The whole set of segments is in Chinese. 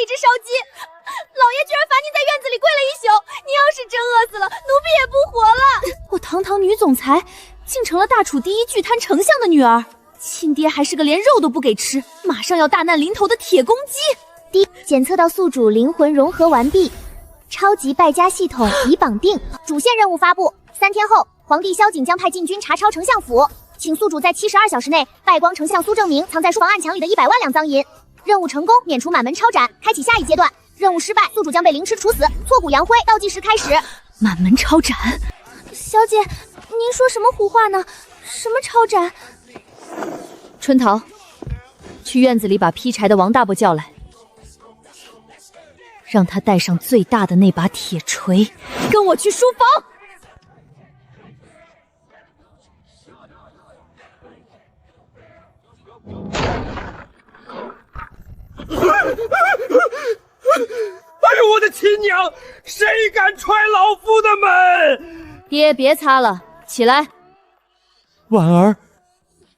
一只烧鸡。老爷居然罚您在院子里跪了一宿，您要是真饿死了，奴婢也不活了。我堂堂女总裁，竟成了大楚第一巨贪丞相的女儿，亲爹还是个连肉都不给吃，马上要大难临头的铁公鸡。检测到宿主灵魂融合完毕，超级败家系统已绑定。主线任务发布：3天后，皇帝萧景将派禁军查抄丞相府，请宿主在72小时内败光丞相苏正明藏在书房暗墙里的100万两赃银。任务成功，免除满门抄斩，开启下一阶段。任务失败，宿主将被凌迟处死。挫骨扬灰，倒计时开始。满门抄斩？小姐，您说什么胡话呢？什么抄斩？春桃，去院子里把劈柴的王大伯叫来，让他带上最大的那把铁锤，跟我去书房。哎呦，我的亲娘！谁敢踹老夫的门？爹，别擦了，起来。婉儿，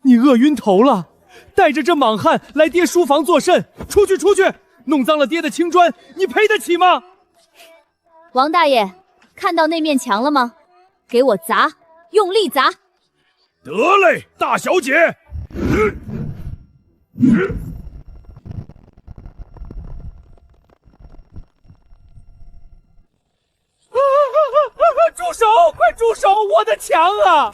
你饿晕头了，带着这莽汉来爹书房作甚？出去，出去！弄脏了爹的青砖，你赔得起吗？王大爷，看到那面墙了吗？给我砸，用力砸！得嘞，大小姐。住手！快住手！我的墙啊！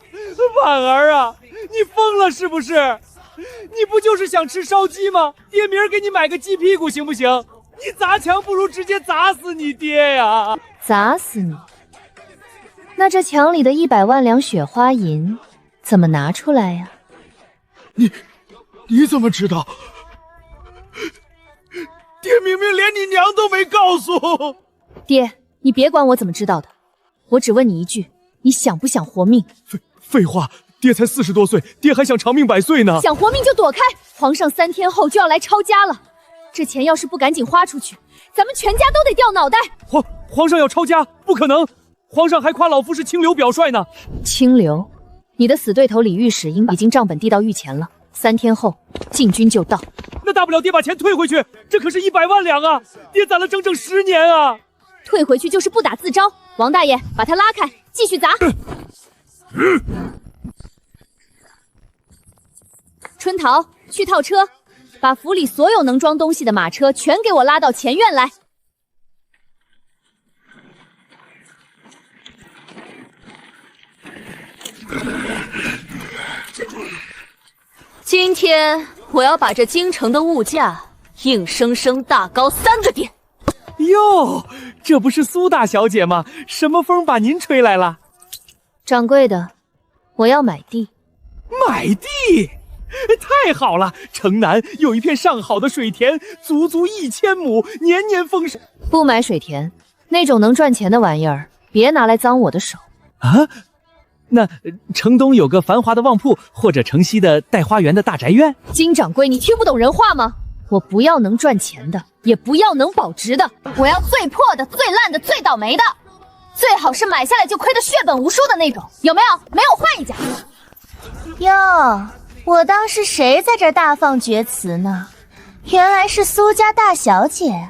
婉儿啊，你疯了是不是？你不就是想吃烧鸡吗？爹明儿给你买个鸡屁股行不行？你砸墙不如直接砸死你爹呀！砸死你？那这墙里的100万两雪花银怎么拿出来呀？你怎么知道？爹明明连你娘都没告诉。爹，你别管我怎么知道的，我只问你一句，你想不想活命？废话，爹才40多岁，爹还想长命100岁呢。想活命就躲开，皇上3天后就要来抄家了，这钱要是不赶紧花出去，咱们全家都得掉脑袋。皇上要抄家？不可能！皇上还夸老夫是清流表率呢。清流？你的死对头李御史已经账本递到御前了，3天后禁军就到。那大不了爹把钱退回去，这可是100万两啊！爹攒了整整10年啊！退回去就是不打自招。王大爷，把他拉开，继续砸。春桃，去套车，把府里所有能装东西的马车全给我拉到前院来。今天我要把这京城的物价硬生生大高3个点。哟，这不是苏大小姐吗？什么风把您吹来了？掌柜的，我要买地。买地？太好了！城南有一片上好的水田，足1000亩，年年丰收。不买水田，那种能赚钱的玩意儿，别拿来脏我的手啊！那城东有个繁华的旺铺，或者城西的带花园的大宅院。金掌柜，你听不懂人话吗？我不要能赚钱的，也不要能保值的，我要最破的、最烂的、最倒霉的，最好是买下来就亏得血本无数的那种。有没有？没有换一家。哟，我当是谁在这大放厥词呢？原来是苏家大小姐。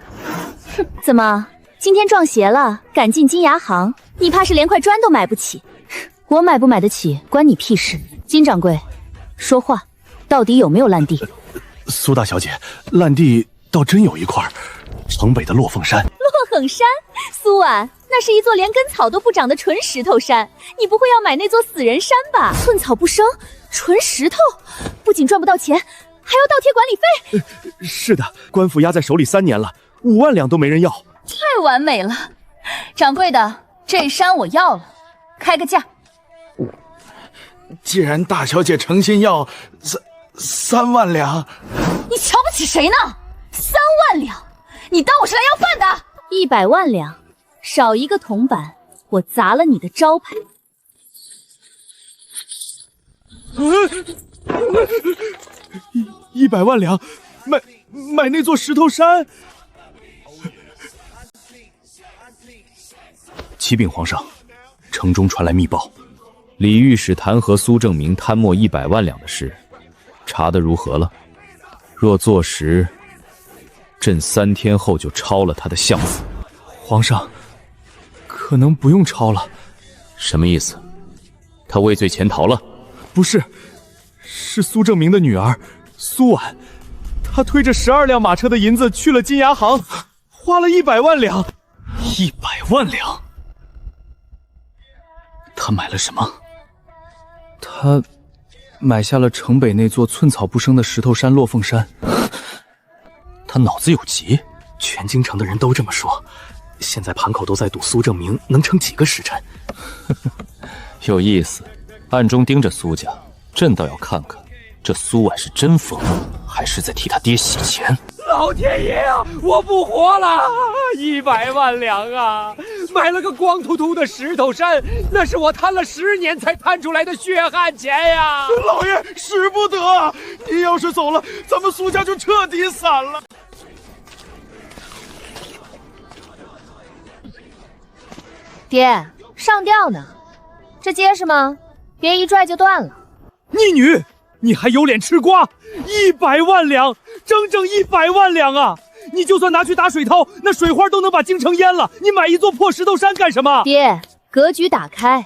哼，怎么今天撞邪了？赶进金牙行？你怕是连块砖都买不起？我买不买得起关你屁事。金掌柜，说话，到底有没有烂地？苏大小姐，烂地倒真有一块，城北的落凤山。落凤山？苏婉，那是一座连根草都不长的纯石头山，你不会要买那座死人山吧？寸草不生，纯石头，不仅赚不到钱，还要倒贴管理费。是的，官府压在手里3年了，5万两都没人要。太完美了，掌柜的，这山我要了，开个价。既然大小姐诚心要3万两，你瞧不起谁呢？3万两，你当我是来要饭的？100万两，少一个铜板，我砸了你的招牌。100万两，买那座石头山。启禀皇上，城中传来密报，李御史弹劾苏正明贪墨100万两的事，查得如何了？若坐实，朕3天后就抄了他的相府。皇上，可能不用抄了。什么意思？他畏罪潜逃了？不是，是苏正明的女儿苏婉，她推着12辆马车的银子去了金牙行，花了100万两。100万两？他买了什么？他买下了城北那座寸草不生的石头山落凤山。他脑子有疾，全京城的人都这么说。现在盘口都在赌苏正明能撑几个时辰。有意思，暗中盯着苏家，朕倒要看看这苏婉是真疯了，还是在替他爹洗钱。老天爷啊，我不活了！100万两啊，买了个光秃秃的石头山，那是我贪了10年才贪出来的血汗钱呀！老爷使不得，你要是走了，咱们苏家就彻底散了。爹，上吊呢，这结实吗？别一拽就断了。逆女，你还有脸吃瓜？100万两，整整100万两啊！你就算拿去打水涛，那水花都能把京城淹了。你买一座破石头山干什么？爹，格局打开，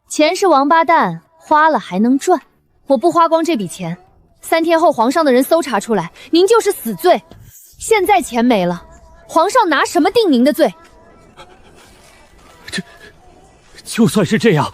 钱是王八蛋，花了还能赚。我不花光这笔钱，3天后皇上的人搜查出来，您就是死罪。现在钱没了，皇上拿什么定您的罪？就算是这样，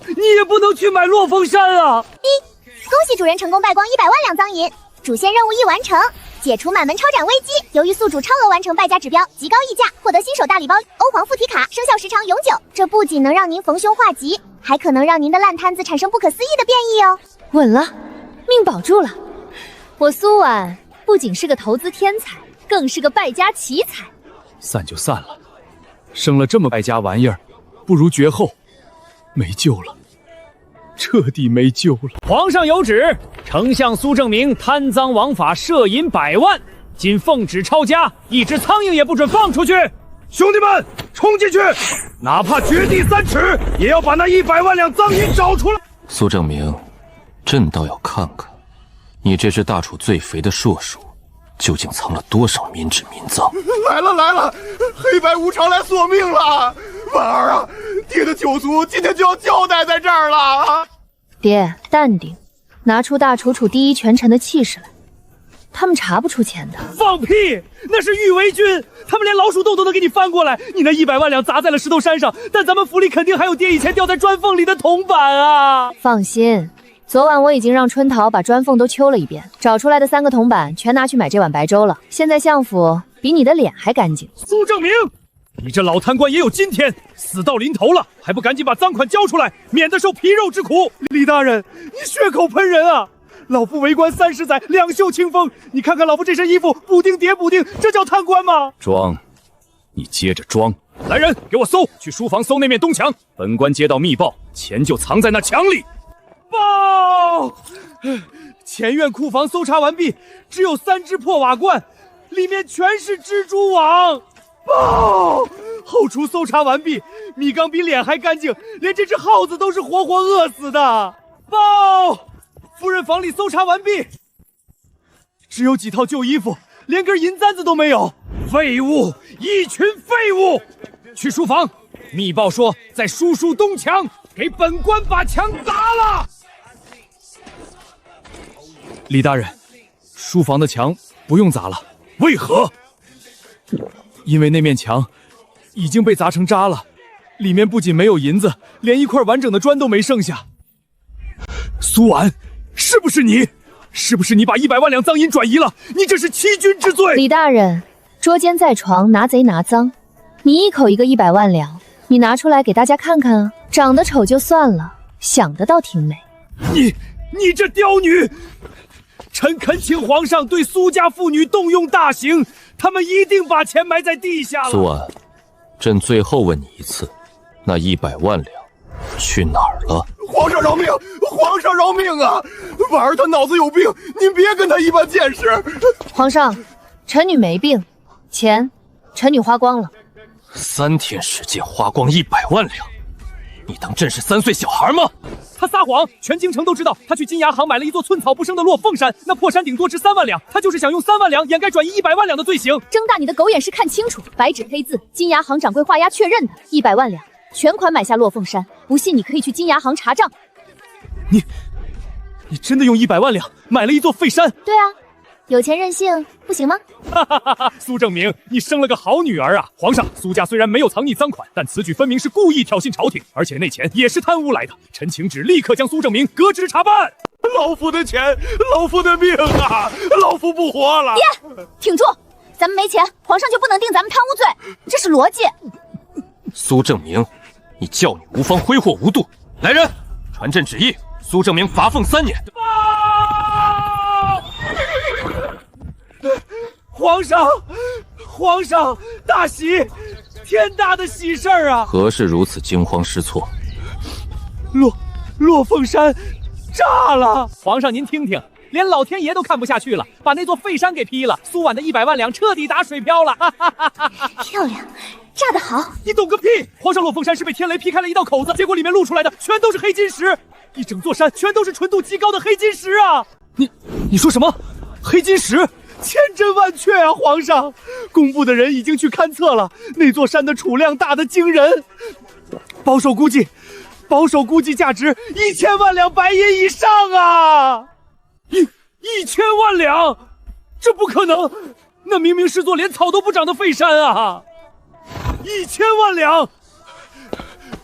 你也不能去买落凤山啊！恭喜主人成功败光100万两赃银，主线任务已完成，解除满门抄斩危机。由于宿主超额完成败家指标，极高溢价，获得新手大礼包欧皇附体卡，生效时长永久。这不仅能让您逢凶化吉，还可能让您的烂摊子产生不可思议的变异哦。稳了，命保住了。我苏婉不仅是个投资天才，更是个败家奇才。散就散了，生了这么败家玩意儿，不如绝后，没救了，彻底没救了。皇上有旨，丞相苏正明贪赃枉法，涉银100万，今奉旨抄家，一只苍蝇也不准放出去。兄弟们，冲进去，哪怕掘地3尺，也要把那100万两赃银找出来。苏正明，朕倒要看看，你这只大楚最肥的硕鼠，究竟藏了多少民脂民膏？来了，黑白无常来索命了！婉儿啊，爹的九族今天就要交代在这儿了。爹，淡定，拿出大楚楚第一权臣的气势来，他们查不出钱的。放屁！那是御为军，他们连老鼠洞都能给你翻过来。你那100万两砸在了石头山上，但咱们府里肯定还有爹以前掉在砖缝里的铜板啊！放心，昨晚我已经让春桃把砖缝都修了一遍，找出来的3个铜板全拿去买这碗白粥了。现在相府比你的脸还干净。苏正明，你这老贪官也有今天，死到临头了，还不赶紧把赃款交出来，免得受皮肉之苦！李大人，你血口喷人啊！老夫为官30载，两袖清风，你看看老夫这身衣服，补丁叠补丁，这叫贪官吗？装，你接着装。来人，给我搜，去书房搜那面东墙。本官接到密报，钱就藏在那墙里。报！前院库房搜查完毕，只有3只破瓦罐，里面全是蜘蛛网。报！后厨搜查完毕，米缸比脸还干净，连这只耗子都是活活饿死的。报！夫人房里搜查完毕，只有几套旧衣服，连根银簪子都没有。废物，一群废物！去书房，密报说在书东墙，给本官把墙砸了。李大人，书房的墙不用砸了。为何？因为那面墙已经被砸成渣了，里面不仅没有银子，连一块完整的砖都没剩下。苏婉，是不是你？是不是你把100万两赃银转移了？你这是欺君之罪！李大人，捉奸在床，拿贼拿赃，你一口一个100万两，你拿出来给大家看看啊！长得丑就算了，想的倒挺美。你这刁女！臣恳请皇上对苏家妇女动用大刑，他们一定把钱埋在地下了。苏婉，朕最后问你一次，那100万两去哪儿了？皇上饶命！皇上饶命啊！婉儿她脑子有病，您别跟她一般见识。皇上，臣女没病，钱臣女花光了。3天时间花光100万两，你当朕是3岁小孩吗？他撒谎，全京城都知道他去金牙行买了一座寸草不生的落凤山，那破山顶多值3万两，他就是想用3万两掩盖转移100万两的罪行。睁大你的狗眼是看清楚，白纸黑字，金牙行掌柜画押确认的100万两，全款买下落凤山。不信你可以去金牙行查账。你真的用100万两买了一座废山？对啊，有钱任性不行吗？哈哈哈哈！苏正明，你生了个好女儿啊！皇上，苏家虽然没有藏匿赃款，但此举分明是故意挑衅朝廷，而且那钱也是贪污来的。臣请旨立刻将苏正明革职查办。老夫的钱，老夫的命啊！老夫不活了！爹，挺住！咱们没钱，皇上就不能定咱们贪污罪，这是逻辑。苏正明，你教女无方，挥霍无度。来人，传朕旨意，苏正明罚俸3年。皇上，大喜，天大的喜事儿啊！何事如此惊慌失措？落凤山炸了！皇上您听听，连老天爷都看不下去了，把那座废山给劈了，苏婉的100万两彻底打水漂了！哈哈哈哈！漂亮，炸得好！你懂个屁！皇上，落凤山是被天雷劈开了一道口子，结果里面露出来的全都是黑金石，一整座山全都是纯度极高的黑金石啊！你说什么？黑金石？千真万确啊！皇上，工部的人已经去勘测了，那座山的储量大得惊人，保守估计价值1000万两白银以上啊！1000万两，这不可能！那明明是座连草都不长的废山啊！1000万两，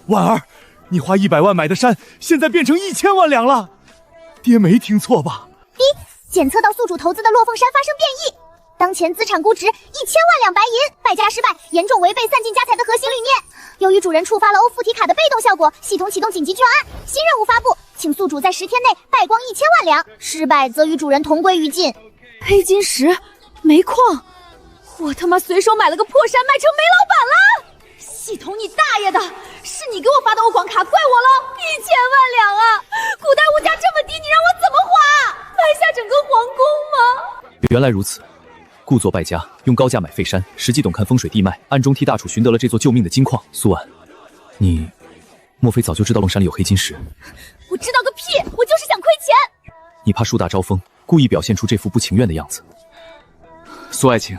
婉儿，你花100万买的山，现在变成1000万两了，爹没听错吧？检测到宿主投资的落凤山发生变异，当前资产估值1000万两白银，败家失败，严重违背散尽家财的核心理念。由于主人触发了欧附体卡的被动效果，系统启动紧急救案，新任务发布，请宿主在10天内败光1000万两，失败则与主人同归于尽。黑金石、煤矿，我他妈随手买了个破山，卖成煤老板了！系统你大爷的！是你给我发的欧广卡，怪我了！1000万两啊！古代物价这么低，你让我怎么花？买下整个皇宫吗？原来如此，故作败家，用高价买废山，实际懂看风水地脉，暗中替大楚寻得了这座救命的金矿。苏婉，你莫非早就知道龙山里有黑金石？我知道个屁！我就是想亏钱。你怕树大招风，故意表现出这副不情愿的样子。苏爱卿，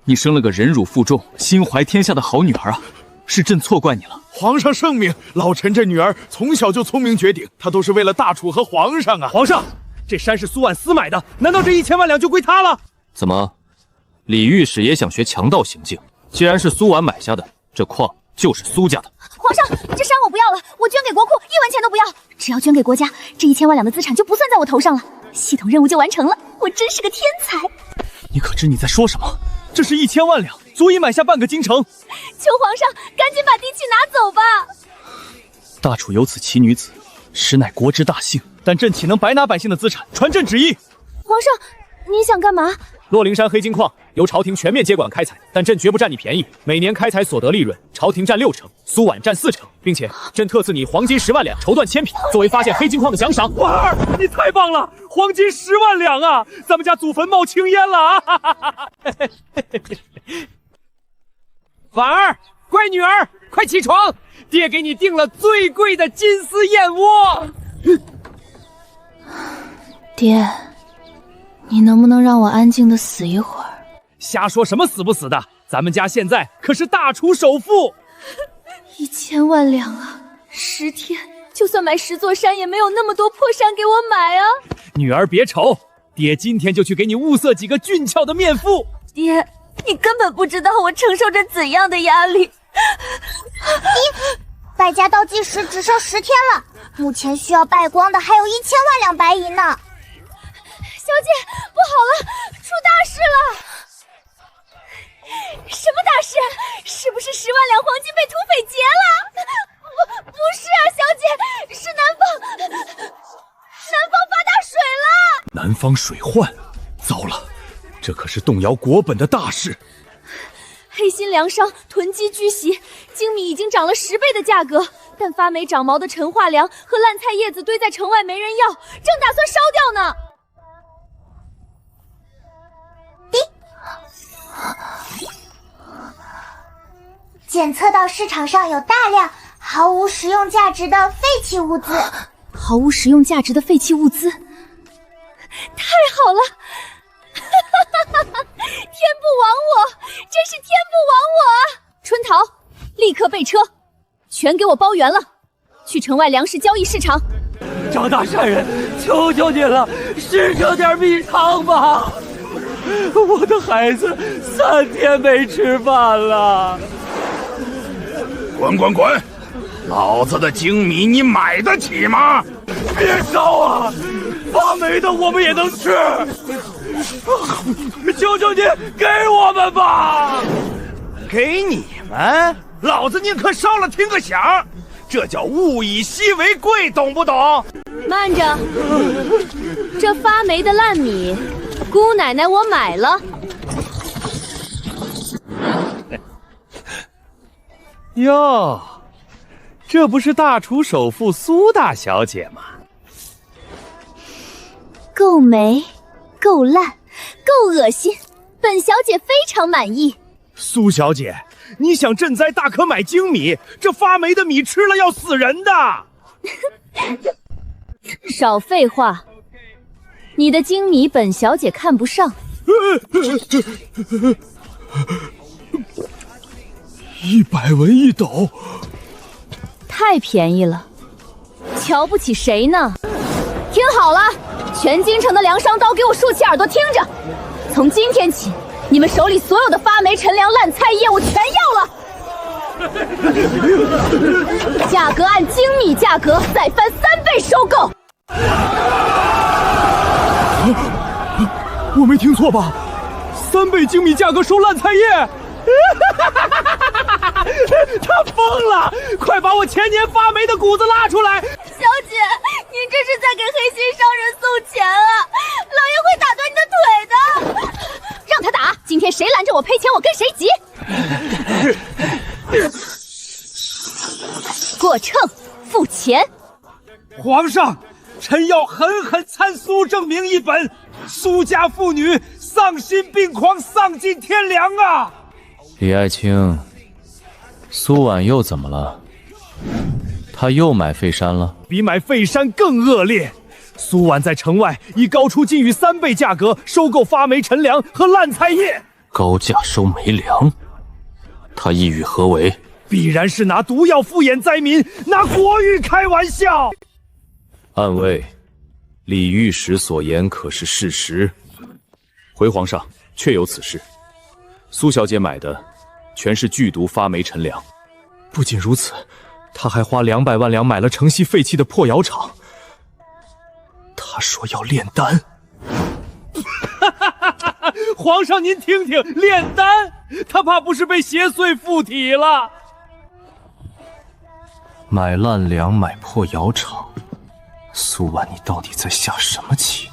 你生了个忍辱负重、心怀天下的好女儿啊！是朕错怪你了。皇上圣明，老臣这女儿从小就聪明绝顶，她都是为了大楚和皇上啊！皇上，这山是苏婉私买的，难道这1000万两就归她了？怎么，李御史也想学强盗行径？既然是苏婉买下的，这矿就是苏家的。皇上，这山我不要了，我捐给国库，1文钱都不要。只要捐给国家，这1000万两的资产就不算在我头上了，系统任务就完成了。我真是个天才！你可知你在说什么？这是1000万两，足以买下半个京城。求皇上赶紧把地契拿走吧！大楚有此奇女子，实乃国之大幸。但朕岂能白拿百姓的资产？传朕旨意。皇上，你想干嘛？洛灵山黑金矿由朝廷全面接管开采，但朕绝不占你便宜。每年开采所得利润，朝廷占60%，苏婉占40%，并且朕特赐你黄金10万两，绸缎1000匹，作为发现黑金矿的奖赏。婉儿，你太棒了！黄金10万两啊！咱们家祖坟冒青烟了啊！婉儿，乖女儿，快起床！爹给你订了最贵的金丝燕窝。爹，你能不能让我安静的死一会儿？瞎说什么死不死的？咱们家现在可是大楚首富，1000万两啊！10天，就算买10座山，也没有那么多破山给我买啊！女儿别愁，爹今天就去给你物色几个俊俏的面妇。爹，你根本不知道我承受着怎样的压力。败家倒计时只剩10天了，目前需要败光的还有1000万两白银呢。小姐，不好了，出大事了！什么大事？是不是10万两黄金被土匪劫了？不是啊，小姐，是南方发大水了！南方水患，糟了，这可是动摇国本的大事。黑心粮商囤积居袭，精米已经涨了10倍的价格，但发霉长毛的陈化粮和烂菜叶子堆在城外没人要，正打算烧掉呢。检测到市场上有大量毫无实用价值的废弃物资，毫无实用价值的废弃物资，太好了！天不亡我，真是天不亡我啊！春桃，立刻备车，全给我包圆了，去城外粮食交易市场。张大善人，求求你了，施舍点米汤吧！我的孩子3天没吃饭了。滚滚滚！老子的精米你买得起吗？别烧啊！发霉的我们也能吃。求求你给我们吧！给你们？老子宁可烧了听个响！这叫物以稀为贵，懂不懂？慢着，这发霉的烂米，姑奶奶我买了。哟，这不是大厨首富苏大小姐吗？够霉，够烂，够恶心，本小姐非常满意。苏小姐，你想赈灾大可买精米，这发霉的米吃了要死人的。少废话，你的精米本小姐看不上。100文1斗，太便宜了，瞧不起谁呢？听好了，全京城的粮商都给我竖起耳朵听着，从今天起，你们手里所有的发霉陈粮烂菜业务全要了，价格按精米价格再翻3倍收购。我没听错吧？3倍精米价格收烂菜叶？他疯了！快把我前年发霉的谷子拉出来！小姐，您这是在给黑心商人送钱啊！老爷会打断你的腿的！让他打，今天谁拦着我赔钱，我跟谁急！过秤，付钱。皇上，臣要狠狠参苏正明一本，苏家妇女丧心病狂，丧尽天良啊！李爱卿，苏婉又怎么了？她又买废山了？比买废山更恶劣。苏婉在城外以高出晋语3倍价格收购发霉陈粮和烂菜叶，高价收霉粮，她意欲何为？必然是拿毒药敷衍灾民，拿国欲开玩笑。暗卫，李御史所言可是事实？回皇上，确有此事。苏小姐买的全是剧毒发霉陈粮，不仅如此，他还花200万两买了城西废弃的破窑厂。他说要炼丹。皇上您听听，炼丹，他怕不是被邪祟附体了？买烂粮，买破窑厂，苏婉，你到底在下什么棋？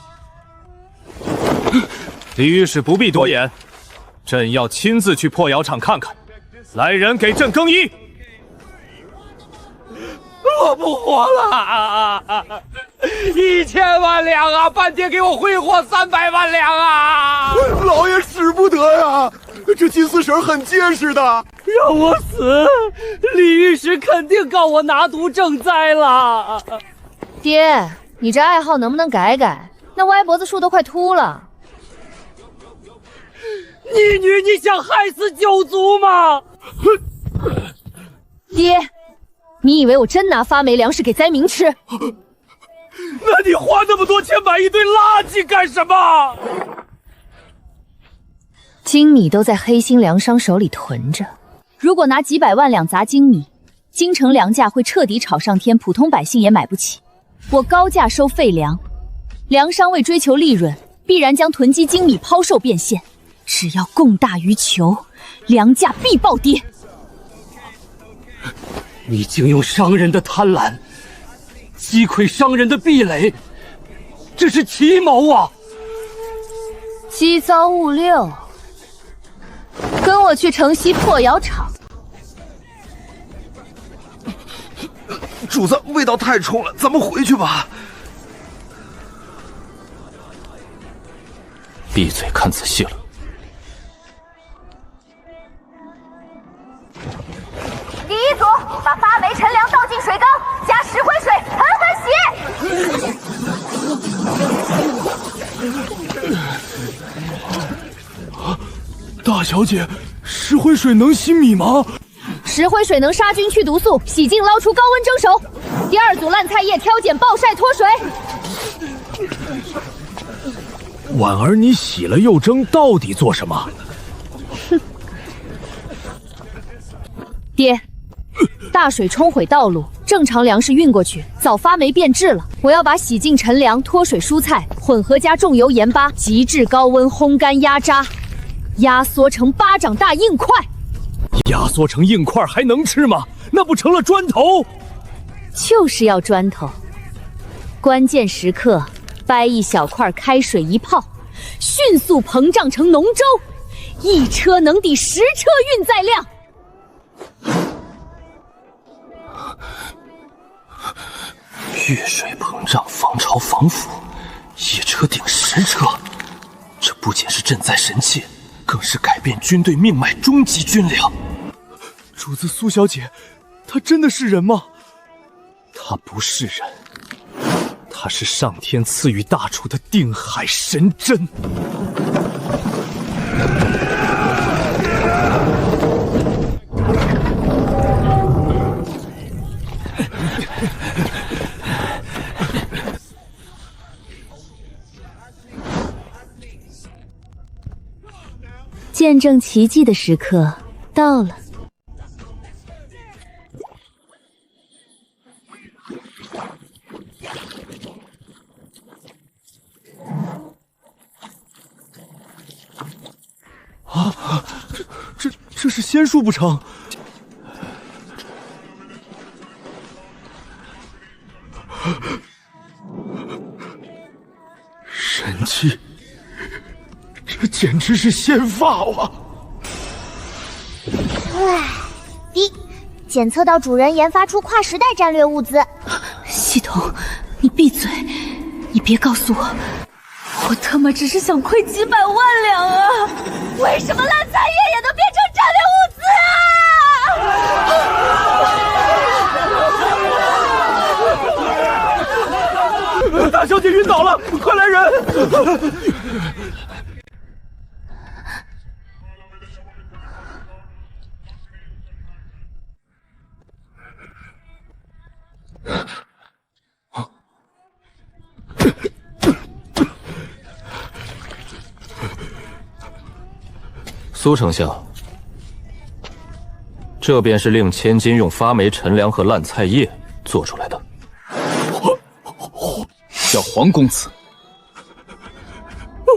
李御史不必多言，朕要亲自去破窑厂看看。来人，给朕更衣。我不活了！1000万两啊！半天给我挥霍300万两啊！老爷使不得呀，这金丝绳很结实的。让我死，李御史肯定告我拿毒赈灾了。爹，你这爱好能不能改改？那歪脖子树都快秃了。逆女，你想害死九族吗？爹，你以为我真拿发霉粮食给灾民吃？那你花那么多钱买一堆垃圾干什么？精米都在黑心粮商手里囤着，如果拿几百万两砸精米，京城粮价会彻底炒上天，普通百姓也买不起。我高价收废粮，粮商为追求利润，必然将囤积精米抛售变现。只要供大于求，粮价必暴跌。你竟用商人的贪婪击溃商人的壁垒，这是奇谋啊！鸡糟物六，跟我去城西破窑厂。主子，味道太冲了，咱们回去吧。闭嘴，看仔细了。第一组，把发霉陈粮倒进水缸，加石灰水，狠狠洗。大小姐，石灰水能洗米吗？石灰水能杀菌去毒素，洗净捞出高温蒸熟。第二组烂菜叶挑拣暴晒脱水。婉儿，你洗了又蒸，到底做什么？爹，大水冲毁道路，正常粮食运过去早发霉变质了。我要把洗净陈粮、脱水蔬菜混合加重油盐巴，极致高温烘干压榨，压缩成巴掌大硬块。压缩成硬块还能吃吗？那不成了砖头？就是要砖头。关键时刻，掰一小块，开水一泡，迅速膨胀成浓粥，一车能抵10车运载量。遇水膨胀，防潮防腐，一车顶10车，这不仅是赈灾神器，更是改变军队命脉终极军粮。主子苏小姐，她真的是人吗？她不是人，她是上天赐予大楚的定海神针。见证奇迹的时刻到了。啊，这是仙术不成？神器，这简直是仙法啊！滴，检测到主人研发出跨时代战略物资。系统，你闭嘴！你别告诉我，我他妈只是想亏几百万两啊！为什么烂菜叶也能变成战略物资啊！大小姐晕倒了，快来人！苏丞相，这便是令千金用发霉陈粮和烂菜叶做出来的。叫黄公子。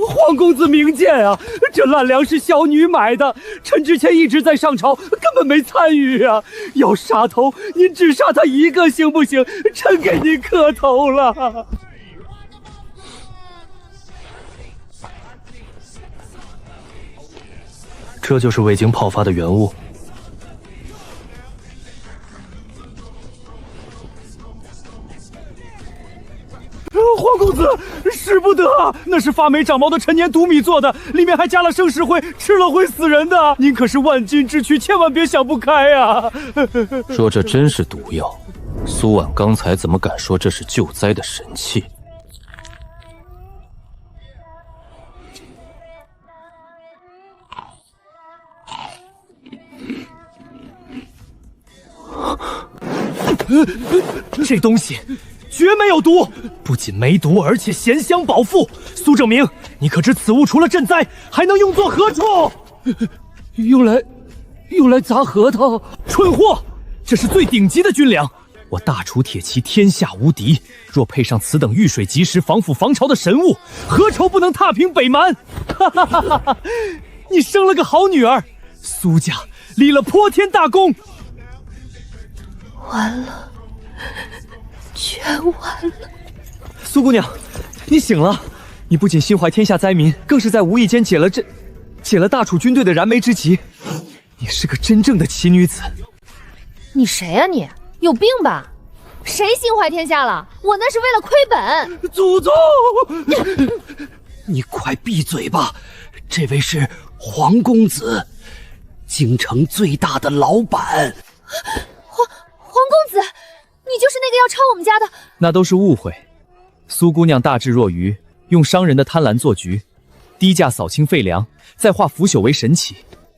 黄公子明鉴啊，这烂粮是小女买的，臣之前一直在上朝，根本没参与啊。要杀头，您只杀他一个行不行？臣给您磕头了。这就是未经泡发的原物。黄公子，使不得啊！那是发霉长毛的陈年毒米做的，里面还加了生石灰，吃了会死人的。您可是万金之躯，千万别想不开啊！说这真是毒药，苏婉刚才怎么敢说这是救灾的神器？这东西绝没有毒，不仅没毒，而且咸香饱腹。苏正明，你可知此物除了赈灾，还能用作何处？用来砸核桃？蠢货！这是最顶级的军粮，我大楚铁骑天下无敌。若配上此等遇水及时、防腐防潮的神物，何愁不能踏平北蛮？哈哈哈哈！你生了个好女儿，苏家立了泼天大功。完了，全完了！苏姑娘，你醒了！你不仅心怀天下灾民，更是在无意间解了大楚军队的燃眉之急。你是个真正的奇女子。你谁呀你？有病吧？谁心怀天下了？我那是为了亏本。祖宗！你快闭嘴吧！这位是黄公子，京城最大的老板。黄公子，你就是那个要抄我们家的？那都是误会。苏姑娘大智若愚，用商人的贪婪做局，低价扫清废粮，再化腐朽为神奇。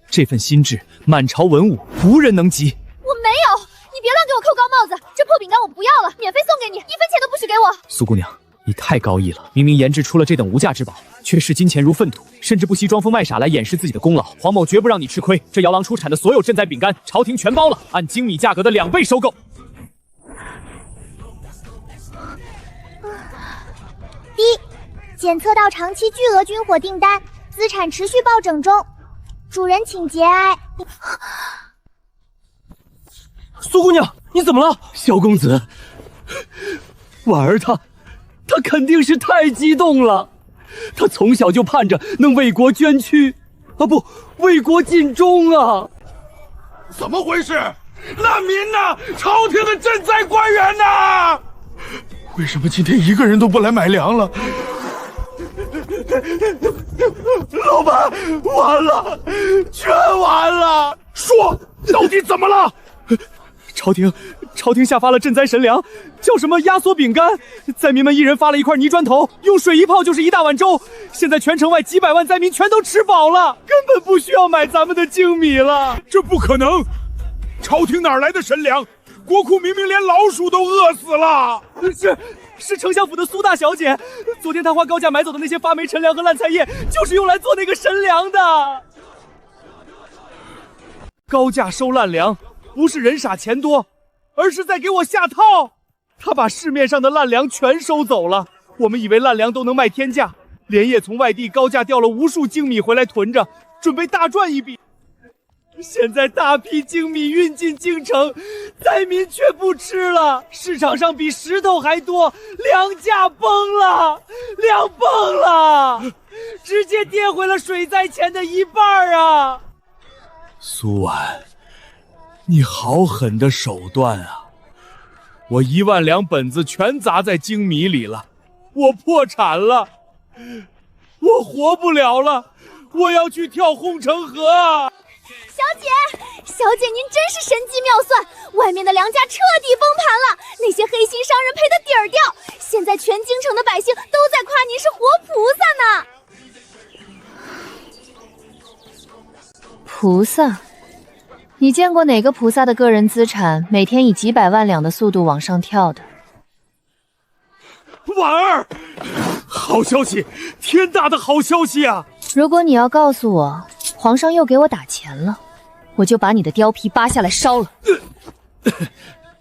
这份心智，满朝文武无人能及。我没有，你别乱给我扣高帽子，这破饼干我不要了，免费送给你，1分钱都不许给我。苏姑娘，你太高义了，明明研制出了这等无价之宝，却视金钱如粪土，甚至不惜装疯卖傻来掩饰自己的功劳。黄某绝不让你吃亏，这摇郎出产的所有赈灾饼干，朝廷全包了，按精米价格的2倍收购。第一，检测到长期巨额军火订单，资产持续暴涨中，主人请节哀。苏姑娘，你怎么了？小公子，婉儿她肯定是太激动了，她从小就盼着能为国捐躯，啊不，为国尽忠啊！怎么回事？难民呢？朝廷的赈灾官员呢？为什么今天一个人都不来买粮了？老板，完了，全完了！说，到底怎么了？朝廷下发了赈灾神粮，叫什么压缩饼干，灾民们一人发了1块泥砖头，用水一泡就是1大碗粥。现在全城外几百万灾民全都吃饱了，根本不需要买咱们的精米了。这不可能！朝廷哪来的神粮？国库明明连老鼠都饿死了。是丞相府的苏大小姐，昨天她花高价买走的那些发霉陈粮和烂菜叶，就是用来做那个神粮的。高价收烂粮，不是人傻钱多，而是在给我下套。他把市面上的烂粮全收走了，我们以为烂粮都能卖天价，连夜从外地高价调了无数精米回来囤着，准备大赚一笔。现在大批精米运进京城，灾民却不吃了，市场上比石头还多，粮价崩了，粮崩了，直接跌回了水灾前的1半啊！苏婉，你好狠的手段啊！我1万两本子全砸在精米里了，我破产了，我活不了了，我要去跳护城河！小姐，您真是神机妙算，外面的粮价彻底崩盘了，那些黑心商人赔得底儿掉，现在全京城的百姓都在夸您是活菩萨呢。菩萨？你见过哪个菩萨的个人资产每天以几百万两的速度往上跳的？婉儿，好消息，天大的好消息啊！如果你要告诉我皇上又给我打钱了，我就把你的貂皮扒下来烧了。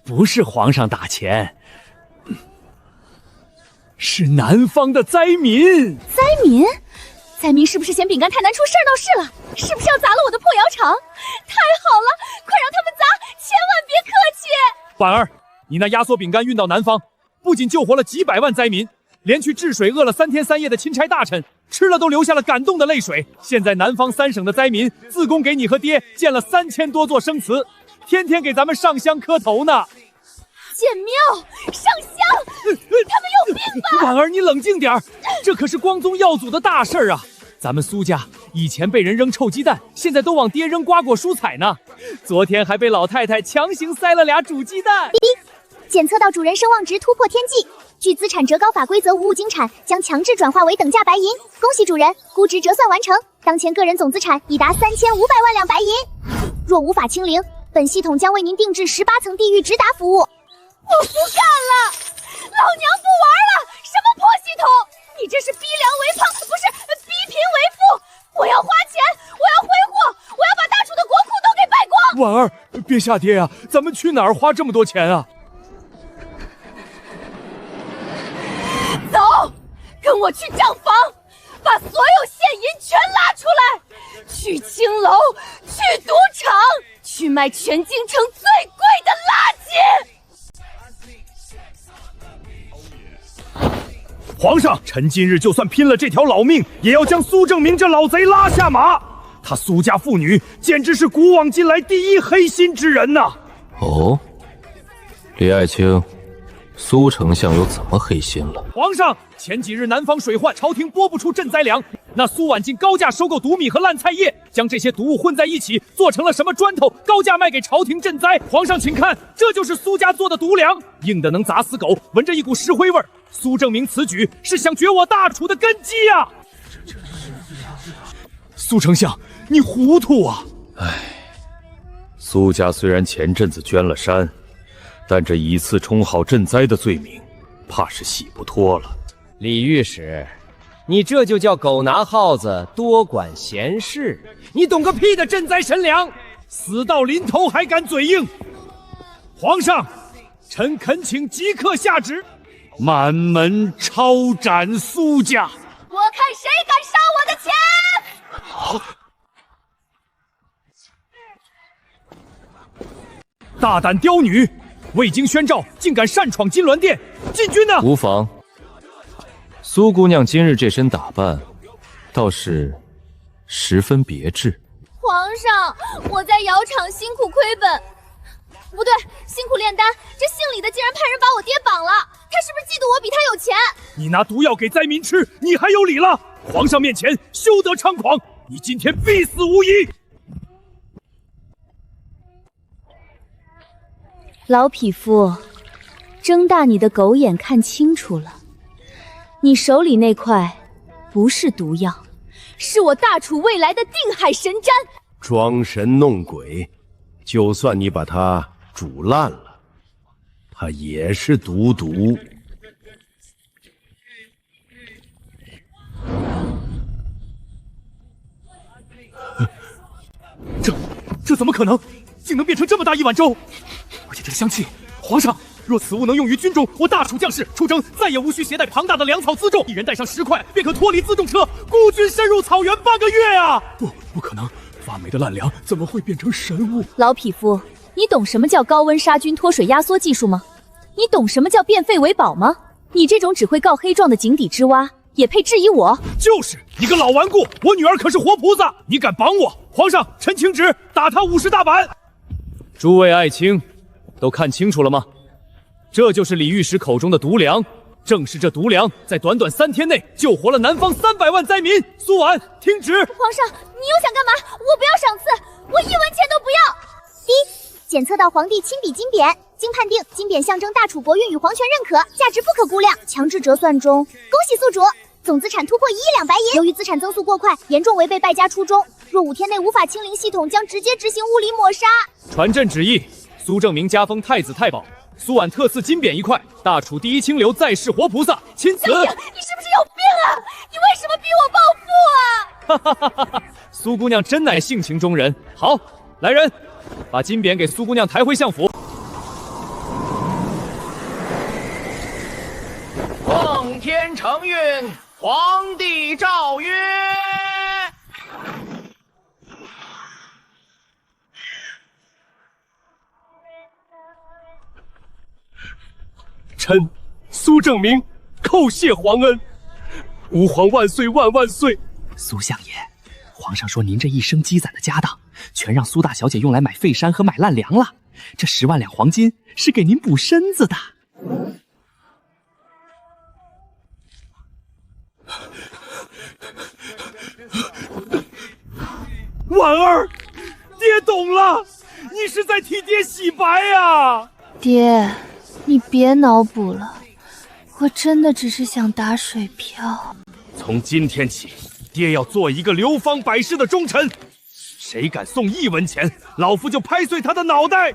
不是皇上打钱，是南方的灾民。灾民是不是嫌饼干太难出事儿闹事了？是不是要砸了我的破窑厂？太好了，快让他们砸，千万别客气。婉儿，你那压缩饼干运到南方，不仅救活了几百万灾民，连去治水饿了3天3夜的钦差大臣吃了都流下了感动的泪水。现在南方3省的灾民自贡给你和爹建了3000多座生祠，天天给咱们上香磕头呢。建庙上香，他们有病吧？婉儿，你冷静点儿，这可是光宗耀祖的大事儿啊！咱们苏家以前被人扔臭鸡蛋，现在都往爹扔瓜果蔬菜呢。昨天还被老太太强行塞了俩煮鸡蛋。检测到主人声望值突破天际，据资产折高法规则，无物经产将强制转化为等价白银。恭喜主人，估值折算完成，当前个人总资产已达3500万两白银。若无法清零，本系统将为您定制18层地狱直达服务。我不干了，老娘不玩了！什么破系统？你这是逼良为胖，不是逼贫为富！我要花钱，我要挥霍，我要把大楚的国库都给败光！婉儿，别吓爹啊！咱们去哪儿花这么多钱啊？走，跟我去账房，把所有现银全拉出来，去青楼，去赌场，去卖全京城最贵的垃圾！皇上，臣今日就算拼了这条老命，也要将苏正明这老贼拉下马。他苏家妇女简直是古往今来第一黑心之人呐！哦，李爱卿，苏丞相又怎么黑心了？皇上，前几日南方水患，朝廷拨不出赈灾粮，那苏婉竟高价收购毒米和烂菜叶，将这些毒物混在一起，做成了什么砖头，高价卖给朝廷赈灾。皇上，请看，这就是苏家做的毒粮，硬的能砸死狗，闻着一股石灰味儿。苏正明此举是想绝我大楚的根基呀！苏丞相，你糊涂啊！苏家虽然前阵子捐了山，但这以次冲好赈灾的罪名，怕是洗不脱了。李御史，你这就叫狗拿耗子多管闲事，你懂个屁的赈灾神粮！死到临头还敢嘴硬！皇上，臣恳请即刻下旨，满门抄斩苏家。我看谁敢杀我的钱！好。大胆刁女，未经宣召竟敢擅闯金銮殿，禁军呢？无妨。苏姑娘今日这身打扮，倒是十分别致。皇上，我在窑厂辛苦亏本，不对，辛苦炼丹。这姓李的竟然派人把我爹绑了，他是不是嫉妒我比他有钱？你拿毒药给灾民吃，你还有理了？皇上面前休得猖狂，你今天必死无疑！老匹夫，睁大你的狗眼看清楚了，你手里那块不是毒药，是我大楚未来的定海神针。装神弄鬼，就算你把它煮烂了，它也是毒。这怎么可能？竟能变成这么大一碗粥！而且这个香气，皇上，若此物能用于军中，我大楚将士出征再也无需携带庞大的粮草辎重，一人带上10块，便可脱离辎重车，孤军深入草原半个月啊！不可能，发霉的烂粮怎么会变成神物？老匹夫，你懂什么叫高温杀菌脱水压缩技术吗？你懂什么叫变废为宝吗？你这种只会告黑状的井底之蛙，也配质疑我？就是你个老顽固！我女儿可是活菩萨，你敢绑我？皇上，臣请旨，打他50大板！诸位爱卿，都看清楚了吗？这就是李御史口中的毒粮，正是这毒粮在短短3天内救活了南方300万灾民。苏婉，听旨！皇上，你又想干嘛？我不要赏赐，我1文钱都不要。第一，检测到皇帝亲笔金匾，经判定金匾象征大楚国运与皇权认可，价值不可估量，强制折算中。恭喜宿主，总资产突破1亿200银。由于资产增速过快，严重违背败家初衷，若5天内无法清零系统，将直接执行物理抹杀。传朕旨意，苏正明加封太子太保，苏婉特赐金匾1块，大楚第一清流在世活菩萨，钦此。你是不是有病啊？你为什么逼我暴富啊？哈哈哈哈！苏姑娘真乃性情中人。好，来人，把金匾给苏姑娘抬回相府。奉天承运，皇帝诏曰。臣苏正明叩谢皇恩，吾皇万岁万万岁！苏相爷，皇上说您这一生积攒的家当，全让苏大小姐用来买废山和买烂粮了。这10万两黄金是给您补身子的。婉儿，爹懂了，你是在替爹洗白呀！爹，你别脑补了，我真的只是想打水漂。从今天起，爹要做一个流芳百世的忠臣，谁敢送1文钱，老夫就拍碎他的脑袋。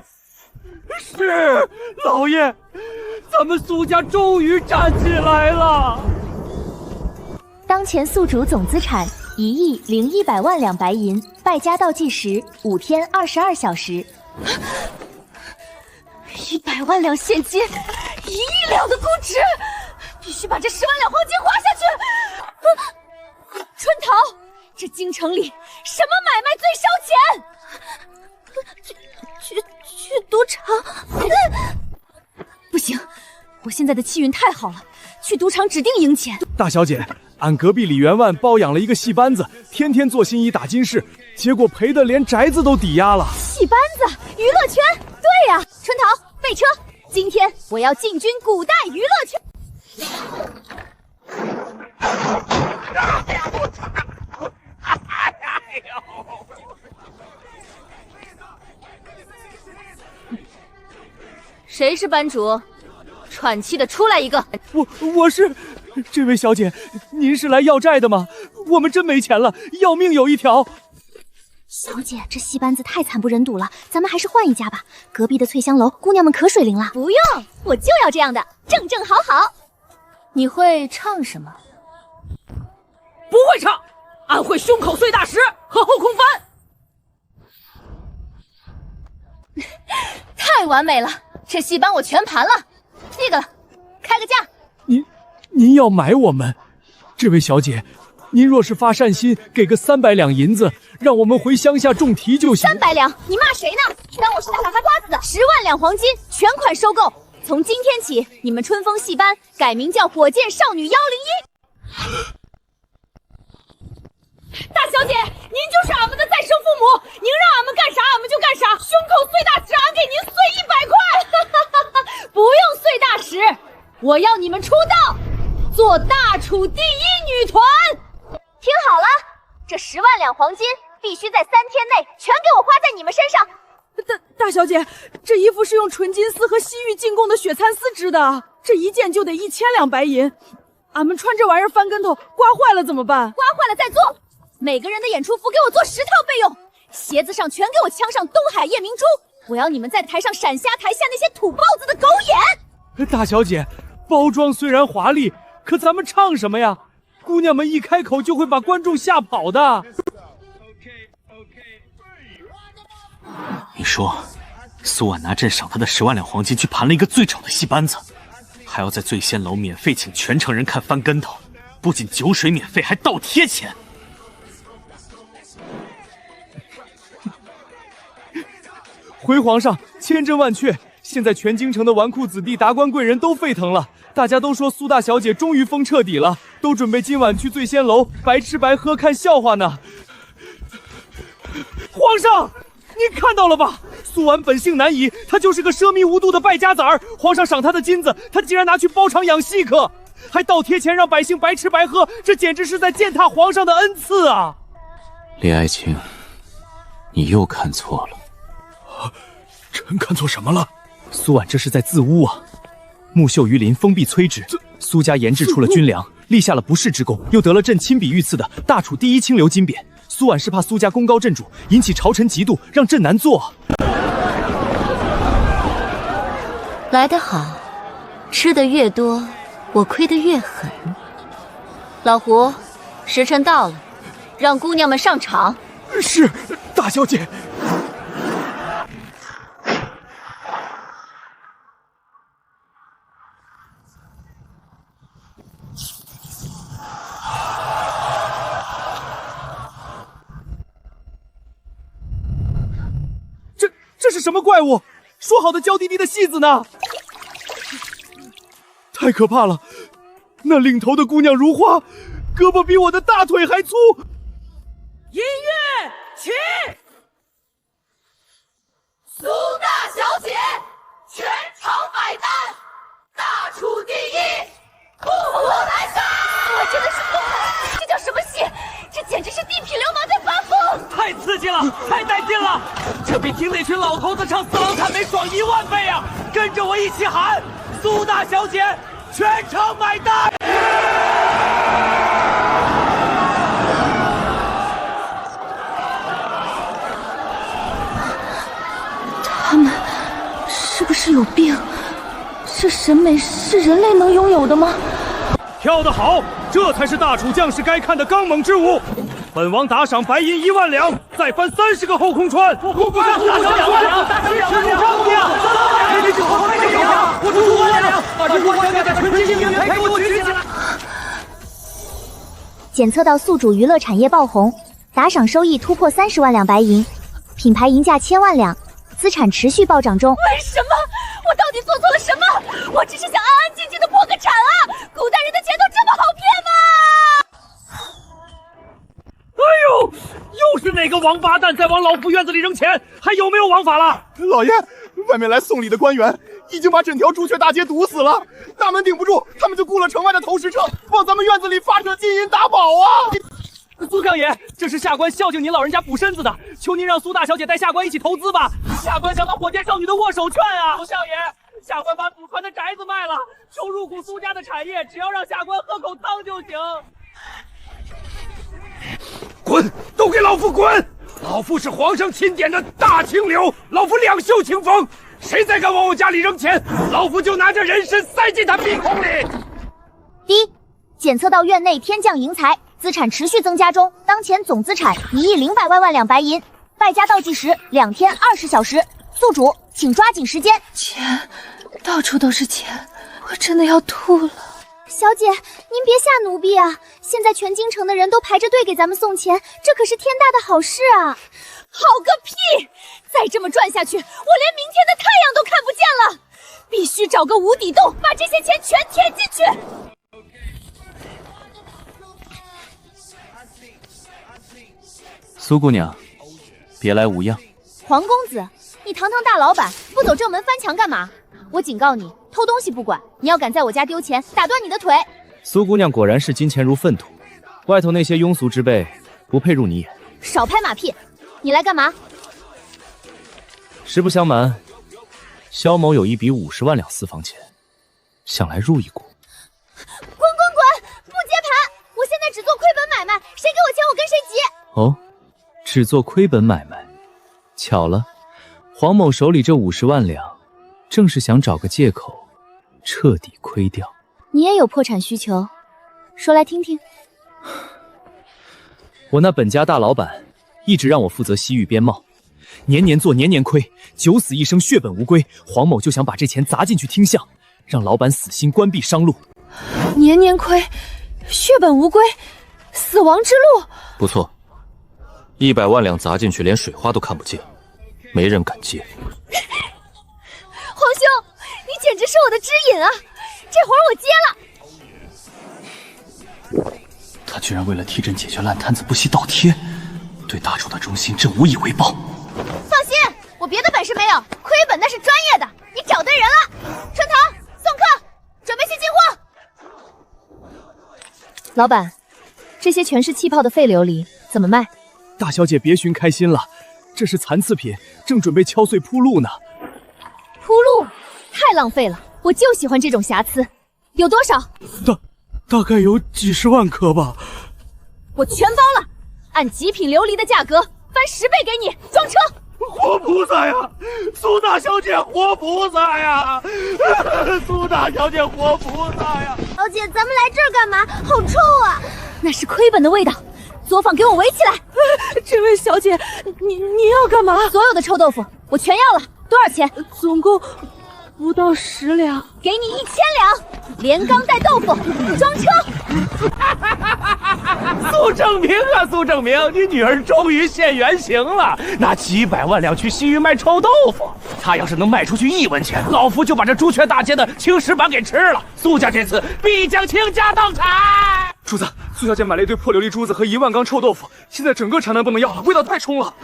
是，老爷，咱们苏家终于站起来了。当前宿主总资产1亿0100万两白银，败家倒计时5天22小时。100万两现金，1亿两的估值，必须把这10万两黄金花下去。春桃，这京城里什么买卖最烧钱？去赌场？不行，我现在的气运太好了，去赌场指定赢钱。大小姐，俺隔壁李员外包养了一个戏班子，天天做新衣打金饰，结果赔得连宅子都抵押了。戏班子，娱乐圈？对呀，春桃，备车，今天我要进军古代娱乐圈。谁是班主？喘气的出来一个！我是这位小姐，您是来要债的吗？我们真没钱了，要命有一条。小姐，这戏班子太惨不忍睹了，咱们还是换一家吧。隔壁的翠香楼姑娘们可水灵了。不用，我就要这样的，正正好好。你会唱什么？不会唱，俺会胸口碎大石和后空翻。太完美了，这戏班我全盘了。那个，开个价。您要买我们？这位小姐，您若是发善心，给个300两银子，让我们回乡下种田就行。300两？你骂谁呢？当我是大傻瓜子？10万两黄金，全款收购。从今天起，你们春风戏班改名叫火箭少女101。大小姐，您就是俺们的再生父母，您让俺们干啥俺们就干啥，胸口碎大石，俺给您碎100块。不用碎大石，我要你们出道，做大楚第1女团。听好了，这10万两黄金必须在3天内全给我花在你们身上。大小姐，这衣服是用纯金丝和西域进贡的雪蚕丝织的，这一件就得1000两白银。俺们穿这玩意儿翻跟头，刮坏了怎么办？刮坏了再做。每个人的演出服给我做10套备用，鞋子上全给我镶上东海夜明珠。我要你们在台上闪瞎台下那些土包子的狗眼。大小姐，包装虽然华丽，可咱们唱什么呀？姑娘们一开口就会把观众吓跑的。你说，苏婉拿朕赏她的10万两黄金去盘了一个最丑的戏班子，还要在醉仙楼免费请全城人看翻跟头，不仅酒水免费，还倒贴钱。回皇上，千真万确，现在全京城的纨绔子弟、达官贵人都沸腾了，大家都说苏大小姐终于疯彻底了，都准备今晚去醉仙楼白吃白喝看笑话呢。皇上，您看到了吧？苏婉本性难移，她就是个奢靡无度的败家子儿。皇上赏她的金子，她竟然拿去包场养戏客，还倒贴钱让百姓白吃白喝，这简直是在践踏皇上的恩赐啊！李爱卿，你又看错了。臣看错什么了？苏婉这是在自污啊！木秀于林，风必摧之。苏家研制出了军粮，立下了不世之功，又得了朕亲笔御赐的大楚第1清流金匾。苏婉是怕苏家功高震主，引起朝臣嫉妒，让朕难做。来得好，吃得越多，我亏得越狠。老胡，时辰到了，让姑娘们上场。是，大小姐。这是什么怪物？说好的娇滴滴的戏子呢？太可怕了！那领头的姑娘如花，胳膊比我的大腿还粗。音乐起！苏大小姐，全场买单，大楚第1，不服来战！我真的是疯了，这叫什么戏？这简直是地痞流氓在发疯！太刺激了，太带劲了！这比听那群老头子唱《四郎探梅》爽1万倍啊！跟着我一起喊：苏大小姐，全场买单！他们是不是有病？这审美是人类能拥有的吗？跳得好，这才是大楚将士该看的刚猛之舞。本王打赏白银1万两，再翻30个后空穿。我不上2万两，大小两姑娘，我出5万两，把这国家的纯金名媛给我举起来。检测到宿主娱乐产业爆红，打赏收益突破30万两白银，品牌银价1000万两，资产持续暴涨中。为什么？我到底做错了什么？我只是想安安静静的破个产啊！古代人的钱都这么好骗吗？哎呦，又是哪个王八蛋在往老夫院子里扔钱？还有没有王法了？老爷，外面来送礼的官员已经把整条朱雀大街堵死了，大门顶不住，他们就雇了城外的投石车，往咱们院子里发射金银大宝啊！苏相爷，这是下官孝敬您老人家补身子的，求您让苏大小姐带下官一起投资吧。下官想当火箭少女的握手券啊！苏相爷，下官把祖传的宅子卖了，收入股苏家的产业，只要让下官喝口汤就行。滚！都给老夫滚！老夫是皇上钦点的大清流，老夫两袖清风，谁再敢往我家里扔钱，老夫就拿着人参塞进他鼻孔里。第一，检测到院内天降银财，资产持续增加中，当前总资产1.002万两白银，败家倒计时2天20小时，宿主请抓紧时间。钱，到处都是钱，我真的要吐了。小姐，您别吓奴婢啊！现在全京城的人都排着队给咱们送钱，这可是天大的好事啊！好个屁！再这么赚下去，我连明天的太阳都看不见了！必须找个无底洞，把这些钱全填进去！苏姑娘，别来无恙。黄公子，你堂堂大老板，不走正门翻墙干嘛？我警告你，偷东西不管，你要敢在我家丢钱，打断你的腿！苏姑娘果然是金钱如粪土，外头那些庸俗之辈不配入你眼。少拍马屁！你来干嘛？实不相瞒，萧某有一笔50万两私房钱，想来入一股。滚！不接盘！我现在只做亏本买卖，谁给我钱我跟谁急！哦，只做亏本买卖。巧了，黄某手里这50万两，正是想找个借口彻底亏掉。你也有破产需求，说来听听。我那本家大老板一直让我负责西域边贸，年年做年年亏，九死一生血本无归。黄某就想把这钱砸进去听相，让老板死心关闭商路。年年亏，血本无归，死亡之路。不错，100万两砸进去，连水花都看不见，没人敢接。皇兄，你简直是我的知音啊！这活儿我接了。他居然为了替朕解决烂摊子不惜倒贴，对大楚的忠心，朕无以为报。放心，我别的本事没有，亏本那是专业的。你找对人了。春桃，送客，准备去进货。老板，这些全是气泡的废琉璃，怎么卖？大小姐别寻开心了，这是残次品，正准备敲碎铺路呢。铺路太浪费了，我就喜欢这种瑕疵。有多少？大概有几十万颗吧。我全包了，按极品琉璃的价格翻10倍给你，装车。活菩萨呀，苏大小姐活菩萨呀，苏大小姐活菩萨呀！小姐，咱们来这儿干嘛？好臭啊！那是亏本的味道。作坊给我围起来！这位小姐，你要干嘛？所有的臭豆腐我全要了，多少钱？总共不到10两，给你1000两，连缸带豆腐，装车。苏正明啊，苏正明，你女儿终于现原形了，拿几百万两去西域卖臭豆腐，她要是能卖出去1文钱，老夫就把这朱雀大街的青石板给吃了。苏家这次必将倾家荡产。主子，苏小姐买了一堆破琉璃珠子和1万缸臭豆腐，现在整个城南不能要了，味道太冲了。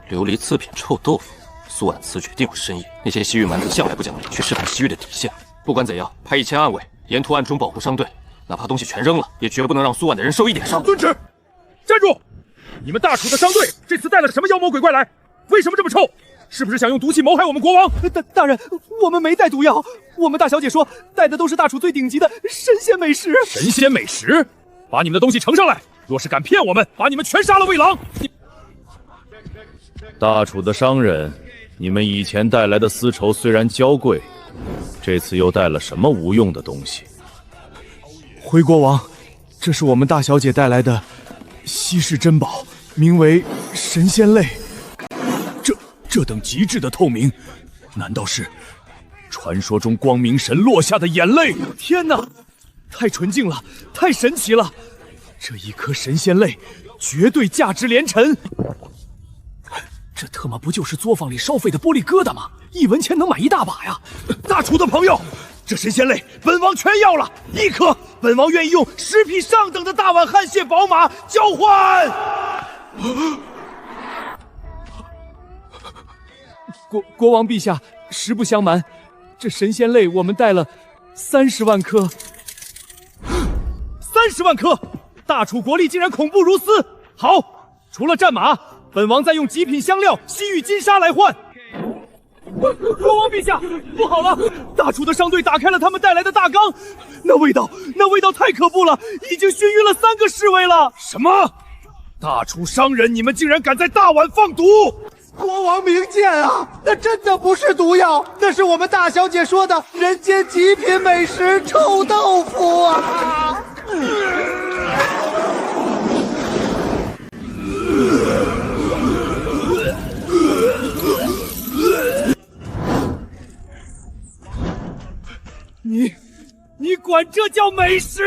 琉璃次品臭豆腐，苏婉此举定有深意。那些西域蛮子向来不讲理，去试探西域的底线。不管怎样，派1000暗卫沿途暗中保护商队，哪怕东西全扔了，也绝不能让苏婉的人受一点伤。遵旨。站住！你们大楚的商队这次带了什么妖魔鬼怪来？为什么这么臭？是不是想用毒气谋害我们国王？大人，我们没带毒药，我们大小姐说带的都是大楚最顶级的神仙美食。神仙美食？把你们的东西呈上来！若是敢骗我们，把你们全杀了喂狼！大楚的商人，你们以前带来的丝绸虽然娇贵，这次又带了什么无用的东西？回国王，这是我们大小姐带来的稀世珍宝，名为神仙泪。这等极致的透明，难道是传说中光明神落下的眼泪？天哪，太纯净了，太神奇了！这一颗神仙泪，绝对价值连城。这特么不就是作坊里烧废的玻璃疙瘩吗？1文钱能买一大把呀！大楚的朋友，这神仙泪本王全要了，1颗，本王愿意用10匹上等的大宛汗血宝马交换。国王陛下，实不相瞒，这神仙泪我们带了30万颗。30万颗！大楚国力竟然恐怖如斯！好，除了战马，本王再用极品香料西域金沙来换。国王陛下，不好了！大楚的商队打开了他们带来的大缸，那味道太可怖了，已经熏晕了3个侍卫了。什么？大楚商人，你们竟然敢在大碗放毒！国王明鉴啊，那真的不是毒药，那是我们大小姐说的人间极品美食臭豆腐啊！你管这叫美食？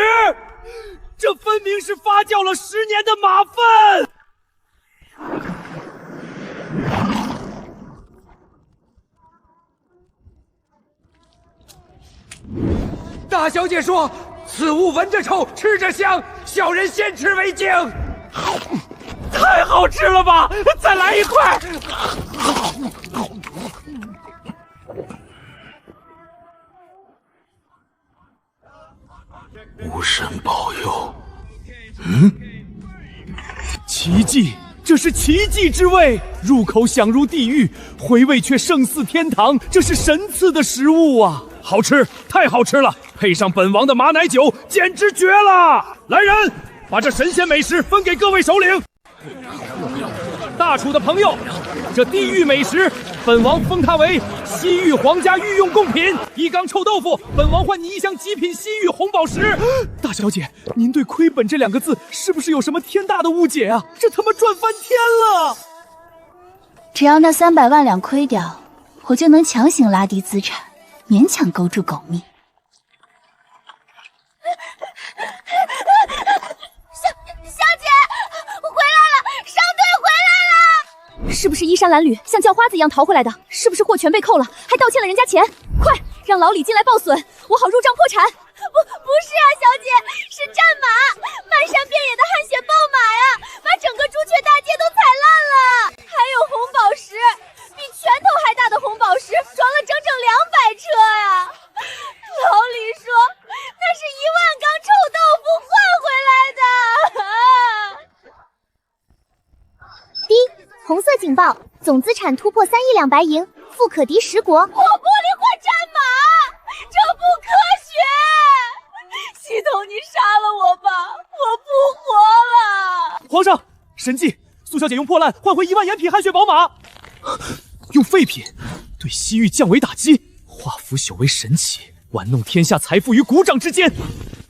这分明是发酵了10年的马粪！大小姐说，此物闻着臭，吃着香，小人先吃为敬。太好吃了吧！再来一块！巫神保佑！奇迹，这是奇迹之味，入口响如地狱，回味却胜似天堂，这是神赐的食物啊！好吃，太好吃了，配上本王的马奶酒，简直绝了！来人，把这神仙美食分给各位首领。大楚的朋友，这地狱美食，本王封它为西域皇家御用贡品。1缸臭豆腐，本王换你1箱极品西域红宝石。大小姐，您对亏本这2个字是不是有什么天大的误解啊？这他妈赚翻天了！只要那300万两亏掉，我就能强行拉低资产，勉强勾住狗命。小姐，回来了，商队回来了！是不是衣衫褴褛，像叫花子一样逃回来的？是不是货全被扣了，还盗欠了人家钱？快让老李进来报损，我好入账破产。不是啊，小姐，是战马，漫山遍野的汗血宝马呀，把整个朱雀大街都踩烂了。还有红宝石，比拳头还大的红宝石，装了整整200车呀。老李说，那是1万缸臭豆腐换回来的。第一，红色警报，总资产突破3亿2白银，富可敌10国。火玻璃换战马，这不科学！系统，你杀了我吧，我不活了！皇上，神迹！苏小姐用破烂换回1万盐品汗血宝马，用废品对西域降维打击，化腐朽为神奇，玩弄天下财富于股掌之间。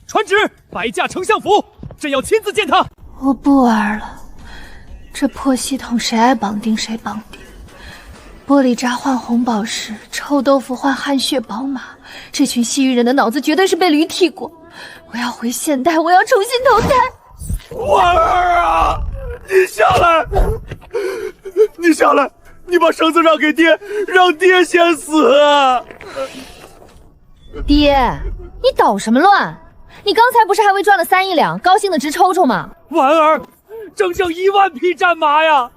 传旨，摆驾丞相府，朕要亲自见他。我不玩了，这破系统谁爱绑定谁绑定。玻璃渣换红宝石，臭豆腐换汗血宝马，这群西域人的脑子绝对是被驴踢过。我要回现代，我要重新投胎。婉儿啊，你下来，你下来，你把绳子让给爹，让爹先死啊！爹，你捣什么乱？你刚才不是还为赚了3亿两，高兴的直抽抽吗？婉儿，整整1万匹战马呀！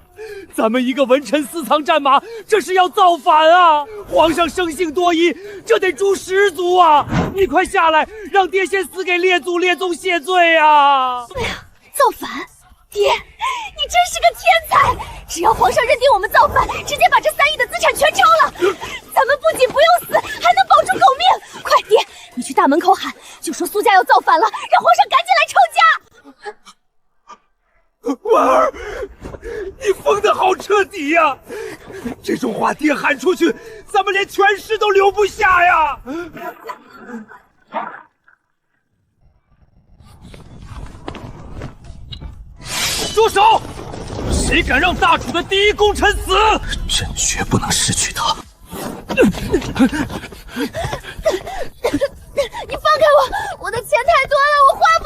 咱们一个文臣私藏战马，这是要造反啊！皇上生性多疑，这得诛10族啊！你快下来，让爹先死给列祖列宗谢罪啊！哎呀，造反！爹，你真是个天才！只要皇上认定我们造反，直接把这3亿的资产全抄了，咱们不仅不用死，还能保住狗命！快，爹，你去大门口喊，就说苏家要造反了，让皇上赶紧来抄家！婉儿，你疯得好彻底呀！这种话爹喊出去，咱们连全尸都留不下呀！住手！谁敢让大楚的第一功臣死？朕绝不能失去他！你放开我！我的钱太多了，我花不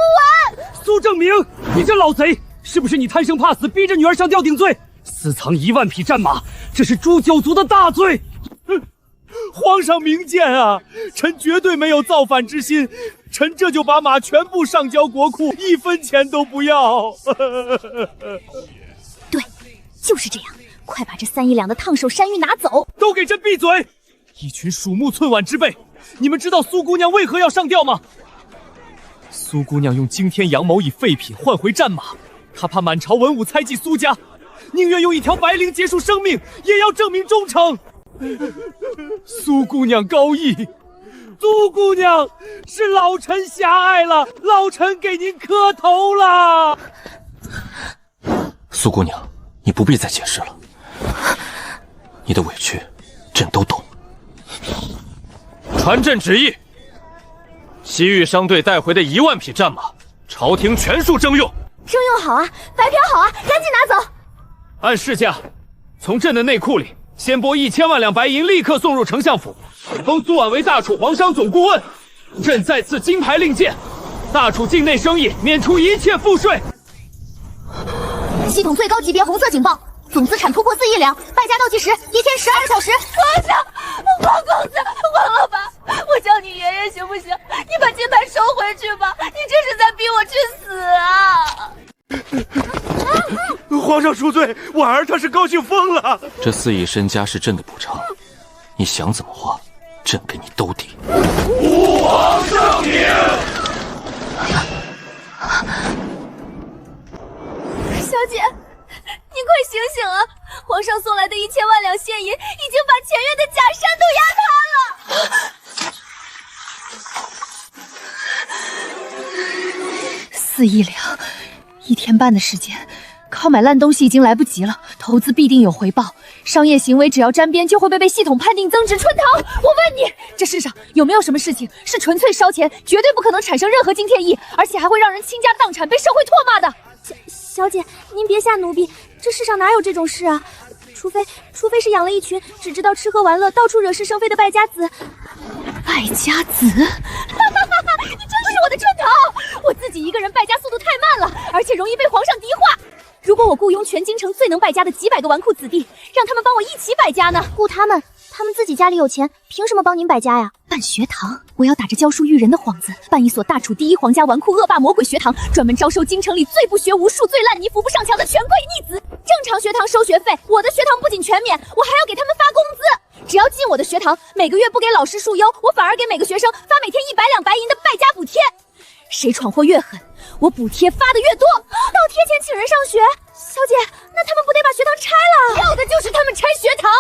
完！苏正明，你这老贼！是不是你贪生怕死，逼着女儿上吊顶罪？私藏1万匹战马，这是诛9族的大罪！皇上明鉴啊，臣绝对没有造反之心，臣这就把马全部上交国库，1分钱都不要。对，就是这样，快把这3亿两的烫手山芋拿走！都给朕闭嘴！一群鼠目寸腕之辈，你们知道苏姑娘为何要上吊吗？苏姑娘用惊天阳谋以废品换回战马。他怕满朝文武猜忌苏家，宁愿用1条白绫结束生命，也要证明忠诚。苏姑娘高义，苏姑娘是老臣狭隘了，老臣给您磕头了。苏姑娘，你不必再解释了，你的委屈朕都懂。传朕旨意，西域商队带回的1万匹战马，朝廷全数征用。征用好啊，白嫖好啊，赶紧拿走。按市价，从朕的内库里先拨1000万两白银，立刻送入丞相府，封苏婉为大楚皇商总顾问。朕再次金牌令箭，大楚境内生意免除一切赋税。系统最高级别红色警报，总资产突破4亿两，败家倒计时1天12个小时。王公子，王老板，我叫你爷爷行不行？你把金牌收回去吧，你这是在逼我去死啊！皇上恕罪，婉儿她是高兴疯了。这4亿身家是朕的补偿，你想怎么花，朕给你兜底。吾皇圣明。小姐，你快醒醒啊！皇上送来的1000万两现银已经把前院的假山都压塌了。4亿两，1天半的时间，靠买烂东西已经来不及了，投资必定有回报。商业行为只要沾边，就会被系统判定增值。春桃，我问你，这世上有没有什么事情是纯粹烧钱，绝对不可能产生任何惊天意，而且还会让人倾家荡产，被社会唾骂的？小姐，您别吓奴婢，这世上哪有这种事啊？除非是养了一群只知道吃喝玩乐、到处惹是生非的败家子。败家子？你真的是我的春桃！我自己一个人败家速度太慢了，而且容易被皇上敌化。如果我雇佣全京城最能败家的几百个纨绔子弟，让他们帮我一起败家呢？雇他们自己家里有钱，凭什么帮您败家呀？办学堂，我要打着教书育人的幌子，办一所大楚第1皇家纨绔恶霸魔鬼学堂，专门招收京城里最不学无术、最烂泥扶不上墙的权贵逆子。正常学堂收学费，我的学堂不仅全免，我还要给他们发工资。只要进我的学堂，每个月不给老师束优，我反而给每个学生发每天100两白银的败家补贴。谁闯祸越狠，我补贴发的越多，倒贴钱请人上学。小姐，那他们不得把学堂拆了？要的就是他们拆学堂。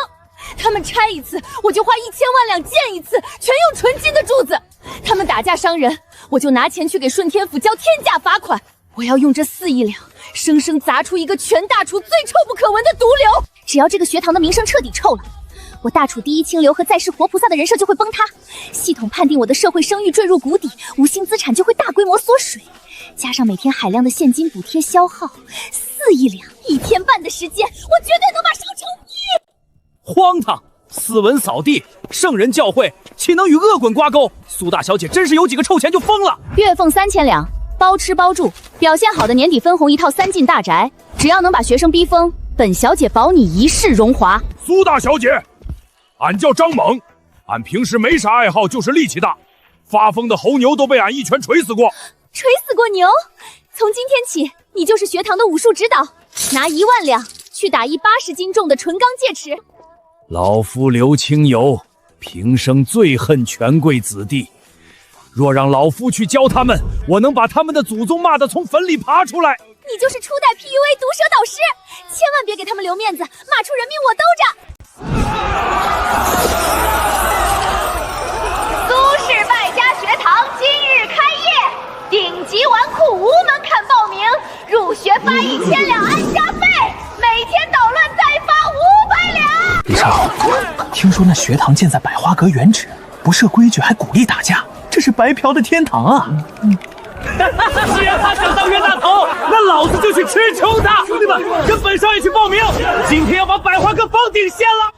他们拆一次，我就花1000万两建一次，全用纯金的柱子。他们打架伤人，我就拿钱去给顺天府交天价罚款。我要用这4亿两，生生砸出一个全大楚最臭不可闻的毒瘤。只要这个学堂的名声彻底臭了，我大楚第1清流和在世活菩萨的人设就会崩塌，系统判定我的社会声誉坠入谷底，无形资产就会大规模缩水，加上每天海量的现金补贴消耗，4亿两，1天半的时间，我绝对能把商城荒唐！斯文扫地，圣人教诲，岂能与恶棍挂钩？苏大小姐真是有几个臭钱就疯了。月俸3000两，包吃包住，表现好的年底分红一套3进大宅，只要能把学生逼疯，本小姐保你一世荣华。苏大小姐，俺叫张猛，俺平时没啥爱好，就是力气大，发疯的猴牛都被俺一拳捶死过。捶死过牛？从今天起，你就是学堂的武术指导，拿1万两去打一80斤重的纯钢戒尺。老夫刘清友平生最恨权贵子弟，若让老夫去教他们，我能把他们的祖宗骂得从坟里爬出来。你就是初代 PUA 毒舌导师，千万别给他们留面子，骂出人命我兜着。苏氏败家学堂今日开业，顶级纨绔无门槛报名，入学发1000两安家费，每天捣乱再发500两。李少，听说那学堂建在百花阁原址，不设规矩还鼓励打架，这是白嫖的天堂啊！既然他想当冤大头，那老子就去吃穷他！兄弟们，跟本少爷去报名，今天要把百花阁房顶掀了！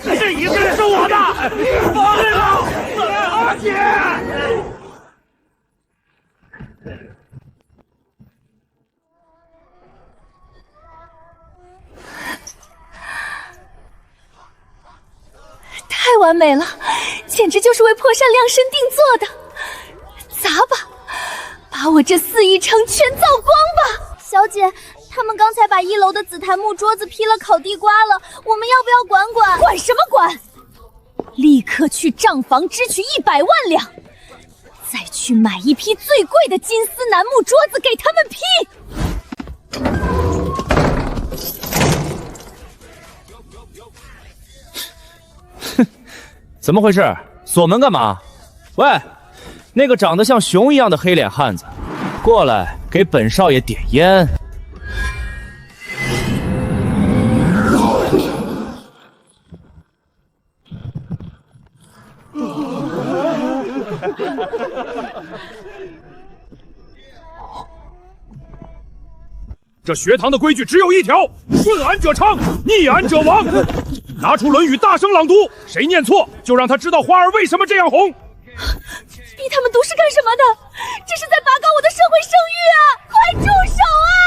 这一定是我的，放人了，二姐。太完美了，简直就是为破扇量身定做的。砸吧，把我这4亿城全造光吧！小姐，他们刚才把1楼的紫檀木桌子劈了烤地瓜了，我们要不要管管？管什么管？立刻去账房支取100万两，再去买一批最贵的金丝楠木桌子给他们劈。怎么回事？锁门干嘛？喂，那个长得像熊一样的黑脸汉子，过来给本少爷点烟。这学堂的规矩只有一条：顺俺者昌，逆俺者亡。拿出《论语》大声朗读，谁念错就让他知道花儿为什么这样红。逼他们读诗干什么的？这是在拔高我的社会声誉啊！快住手啊！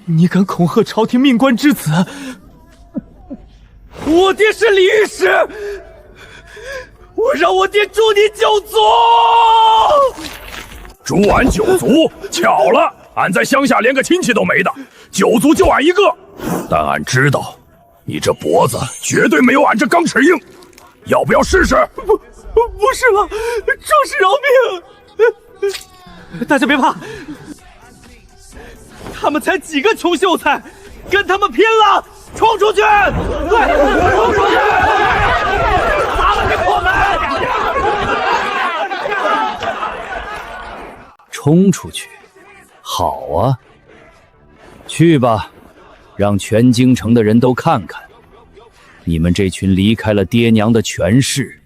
你敢恐吓朝廷命官之子？我爹是李御史，我让我爹诛你九族！诛俺九族？巧了，俺在乡下连个亲戚都没的，九族就俺一个。但俺知道，你这脖子绝对没有俺这钢齿硬，要不要试试？不是了，壮士饶命！大家别怕。他们才几个穷秀才，跟他们拼了！冲出去！对，冲出去！砸了这破门！冲出去，好啊，去吧，让全京城的人都看看，你们这群离开了爹娘的权势，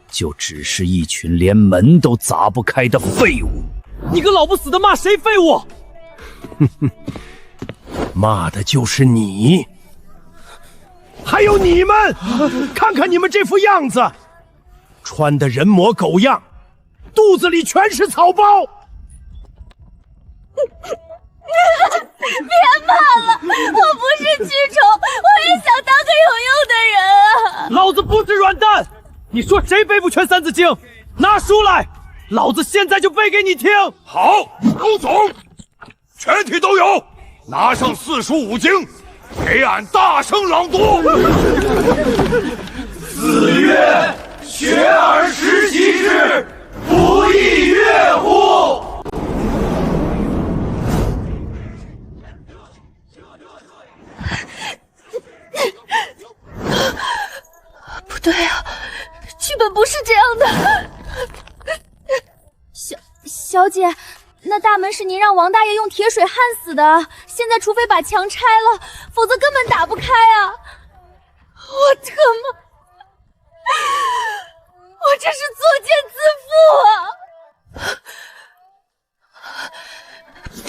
就只是一群连门都砸不开的废物。你个老不死的骂谁废物？哼哼，骂的就是你，还有你们！看看你们这副样子，穿的人模狗样，肚子里全是草包。别骂了，我不是蛆虫，我也想当个有用的人啊！老子不是软蛋！你说谁背不全三字经？拿书来，老子现在就背给你听。好，陆总。全体都有，拿上4书5经，给俺大声朗读。子曰：“学而时习之，不亦说乎！”不对啊，剧本不是这样的。小姐。那大门是您让王大爷用铁水焊死的，现在除非把墙拆了，否则根本打不开啊！我特么，我这是作奸自负啊！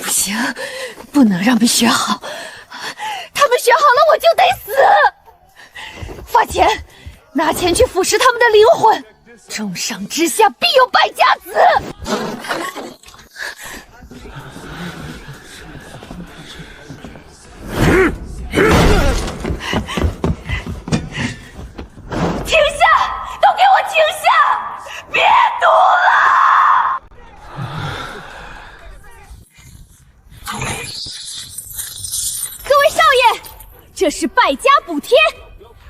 不行，不能让他们学好，他们学好了我就得死！发钱，拿钱去腐蚀他们的灵魂，重赏之下必有败家子！停下！都给我停下！别读了！各位少爷，这是败家补贴。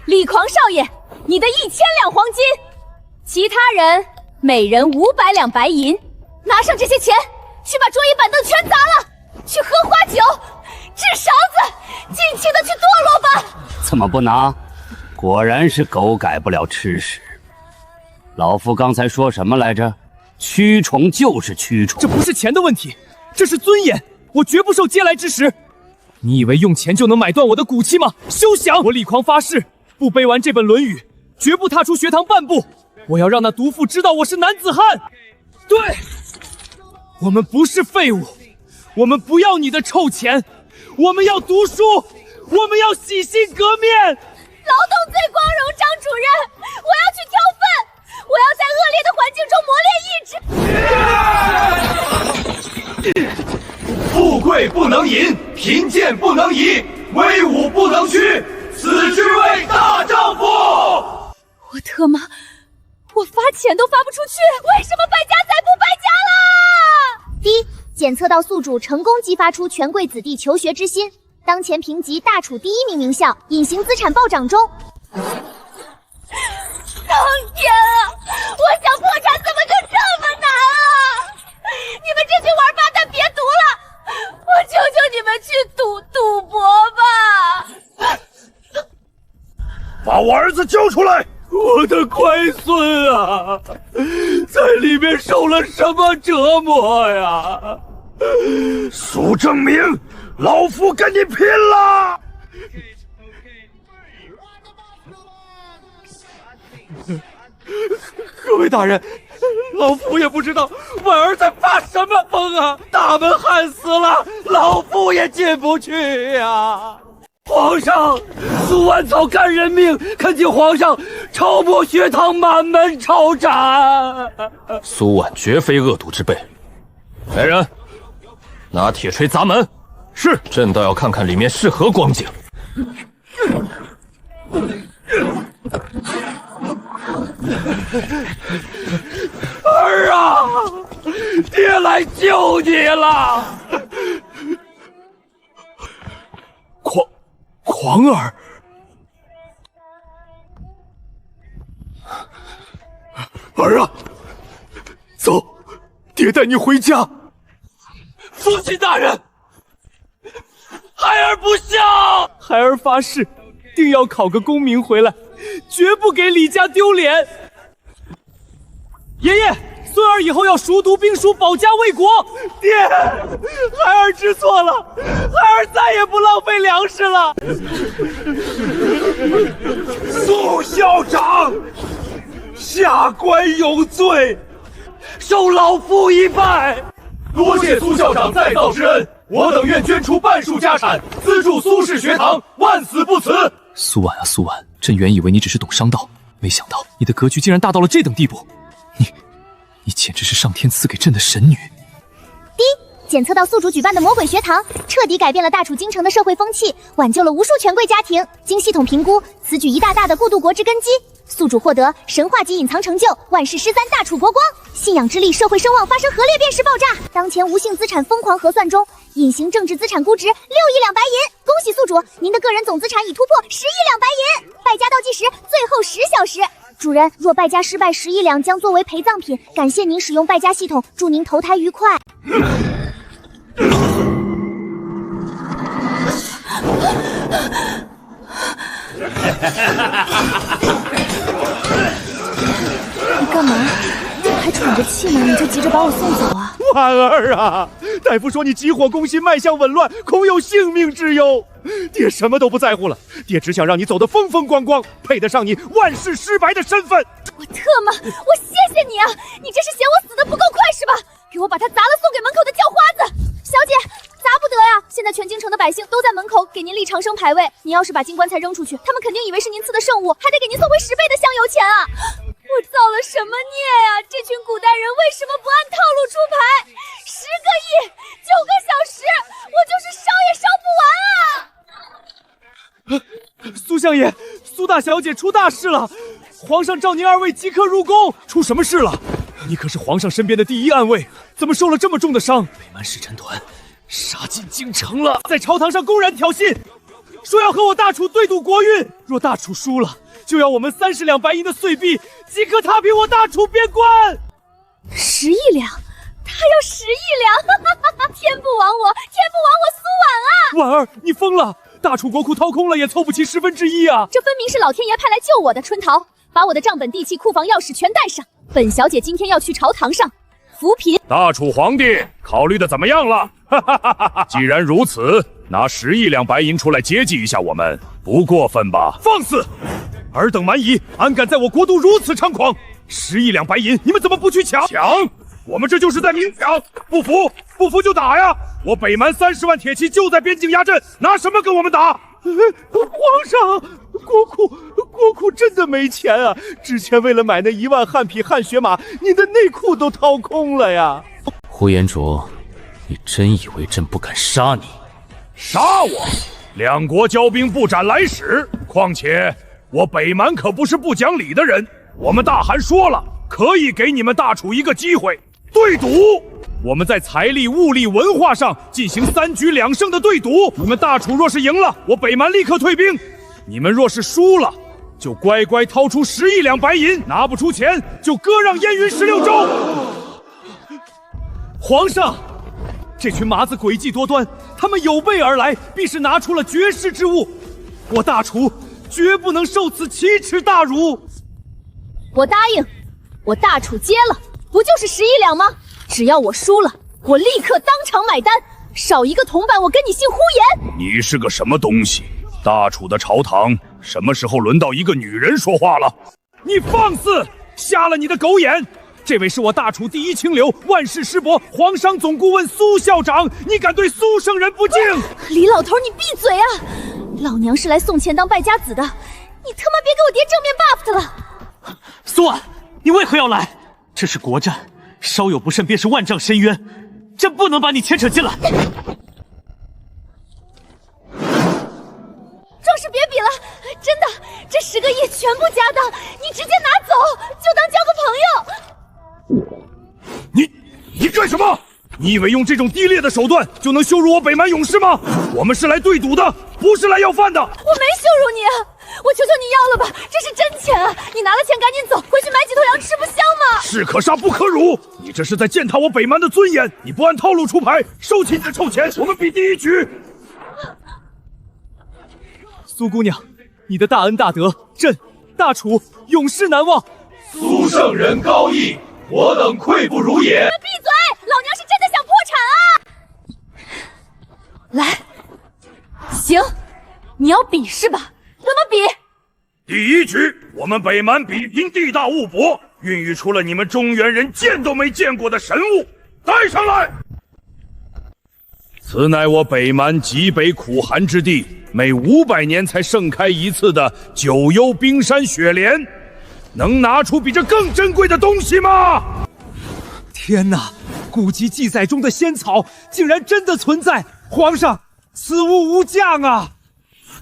李狂少爷，你的1000两黄金，其他人每人500两白银。拿上这些钱，去把桌椅板凳全砸了，去喝花酒，掷勺子，尽情的去堕落吧！怎么不拿？果然是狗改不了吃屎。老夫刚才说什么来着？蛆虫就是蛆虫。这不是钱的问题，这是尊严，我绝不受嗟来之食。你以为用钱就能买断我的骨气吗？休想！我李狂发誓，不背完这本《论语》，绝不踏出学堂半步。我要让那毒妇知道我是男子汉。对，我们不是废物，我们不要你的臭钱，我们要读书，我们要洗心革面。劳动最光荣，张主任，我要去挑粪，我要在恶劣的环境中磨练意志。富贵不能淫，贫贱不能移，威武不能屈，此之谓大丈夫。我特妈，我发钱都发不出去，为什么败家仔不败家啦？第一，检测到宿主成功激发出权贵子弟求学之心。当前评级大楚第1名名校，隐形资产暴涨中。出来！我的乖孙啊，在里面受了什么折磨呀？苏正明，老夫跟你拼了！各位大人，老夫也不知道婉儿在发什么疯啊！大门焊死了，老夫也进不去呀！皇上，苏婉草甘人命，恳请皇上抄没学堂，满门抄斩。苏婉绝非恶毒之辈。来人，拿铁锤砸门。是，朕倒要看看里面是何光景。儿啊，爹来救你了！狂儿，儿啊，走，爹带你回家。父亲大人，孩儿不孝。孩儿发誓，定要考个功名回来，绝不给李家丢脸。爷爷，孙儿以后要熟读兵书，保家卫国。爹，孩儿知错了，孩儿再也不浪费粮食了。苏校长，下官有罪，受老夫一拜。多谢苏校长再造之恩，我等愿捐出半数家产，资助苏氏学堂，万死不辞。苏婉啊，苏婉，朕原以为你只是懂商道，没想到你的格局竟然大到了这等地步。你简直是上天赐给朕的神女。第一，检测到宿主举办的魔鬼学堂，彻底改变了大楚京城的社会风气，挽救了无数权贵家庭。经系统评估，此举一大大的过渡国之根基。宿主获得神话级隐藏成就，万世师3大楚国光，信仰之力，社会声望发生核裂变式爆炸。当前无性资产疯狂核算中，隐形政治资产估值6亿两白银。恭喜宿主，您的个人总资产已突破10亿两白银。败家倒计时最后10小时。主人，若败家失败10亿两将作为陪葬品，感谢您使用败家系统，祝您投胎愉快。你干嘛？还喘着气呢，你就急着把我送走啊？婉儿啊，大夫说你急火攻心，脉象紊乱，恐有性命之忧。爹什么都不在乎了，爹只想让你走得风风光光，配得上你万世师白的身份。我特么，我谢谢你啊！你这是嫌我死得不够快是吧？给我把它砸了，送给门口的叫花子。小姐，砸不得呀！现在全京城的百姓都在门口给您立长生牌位，您要是把金棺材扔出去，他们肯定以为是您赐的圣物，还得给您送回10倍的香油钱啊！我造了什么孽呀？这群古代人为什么不按套路出牌？10个亿，9个小时，我就是烧也烧不完啊！苏相爷，苏大小姐出大事了，皇上召您2位即刻入宫。出什么事了？你可是皇上身边的第一暗卫，怎么受了这么重的伤？北蛮使臣团杀进京城了，在朝堂上公然挑衅，说要和我大楚对赌国运，若大楚输了，就要我们30两白银的碎币，即刻踏平我大楚边关。10亿两，他要10亿两，天不亡我，天不亡我苏婉啊！婉儿，你疯了！大楚国库掏空了，也凑不齐1/10啊！这分明是老天爷派来救我的。春桃，把我的账本、地契、库房钥匙全带上，本小姐今天要去朝堂上扶贫。大楚皇帝考虑的怎么样了？既然如此，拿10亿两白银出来接济一下我们，不过分吧？放肆！尔等蛮夷，安敢在我国都如此猖狂？10亿两白银，你们怎么不去抢？抢！我们这就是在明抢！不服，不服就打呀！我北蛮30万铁骑就在边境压阵，拿什么跟我们打？皇上，国库真的没钱啊！之前为了买那1万汉匹汗血马，您的内库都掏空了呀！呼延灼，你真以为朕不敢杀你？杀我！两国交兵不斩来使。况且我北蛮可不是不讲理的人，我们大汗说了，可以给你们大楚一个机会，对赌。我们在财力、物力、文化上进行3局2胜的对赌。你们大楚若是赢了，我北蛮立刻退兵；你们若是输了，就乖乖掏出10亿两白银，拿不出钱就割让燕云16州。皇上，这群麻子诡计多端，他们有备而来，必是拿出了绝世之物。我大楚绝不能受此奇耻大辱。我答应，我大楚接了，不就是11两吗？只要我输了，我立刻当场买单，少一个铜板，我跟你姓呼延。你是个什么东西？大楚的朝堂什么时候轮到一个女人说话了？你放肆！瞎了你的狗眼！这位是我大楚第一清流，万世师伯，皇商总顾问苏校长，你敢对苏圣人不敬？李老头，你闭嘴啊！老娘是来送钱当败家子的，你他妈别给我叠正面 buff 的了！苏婉，你为何要来？这是国战，稍有不慎便是万丈深渊，朕不能把你牵扯进来。壮士别比了，真的，这10个亿全部家当，你直接拿走，就当交个朋友。你干什么？你以为用这种低劣的手段就能羞辱我北蛮勇士吗？我们是来对赌的，不是来要饭的。我没羞辱你啊！我求求你要了吧，这是真钱啊！你拿了钱赶紧走，回去买几头羊吃不香吗？士可杀不可辱，你这是在践踏我北蛮的尊严！你不按套路出牌，收起你的臭钱，我们比第一局。苏姑娘，你的大恩大德，朕大楚永世难忘。苏圣人高义，我等愧不如也。闭嘴！老娘是真的想破产啊！来，行，你要比是吧？怎么比？第一局，我们北蛮比拼地大物博，孕育出了你们中原人见都没见过的神物，带上来！此乃我北蛮极北苦寒之地，每500年才盛开一次的九幽冰山雪莲，能拿出比这更珍贵的东西吗？天哪！古籍记载中的仙草竟然真的存在！皇上，此物无价啊！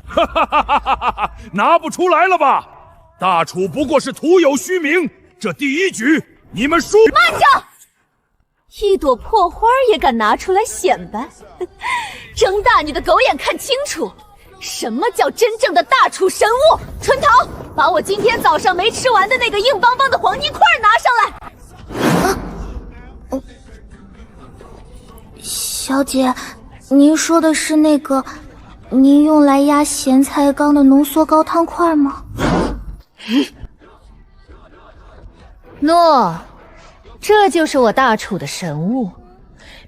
哈哈哈哈哈哈！拿不出来了吧？大楚不过是徒有虚名，这第一局你们输。慢着！一朵破花也敢拿出来显摆，睁大你的狗眼看清楚，什么叫真正的大楚神物？春桃，把我今天早上没吃完的那个硬邦邦的黄泥块拿上来。小姐，您说的是那个您用来压咸菜缸的浓缩高汤块吗？诺，这就是我大楚的神物，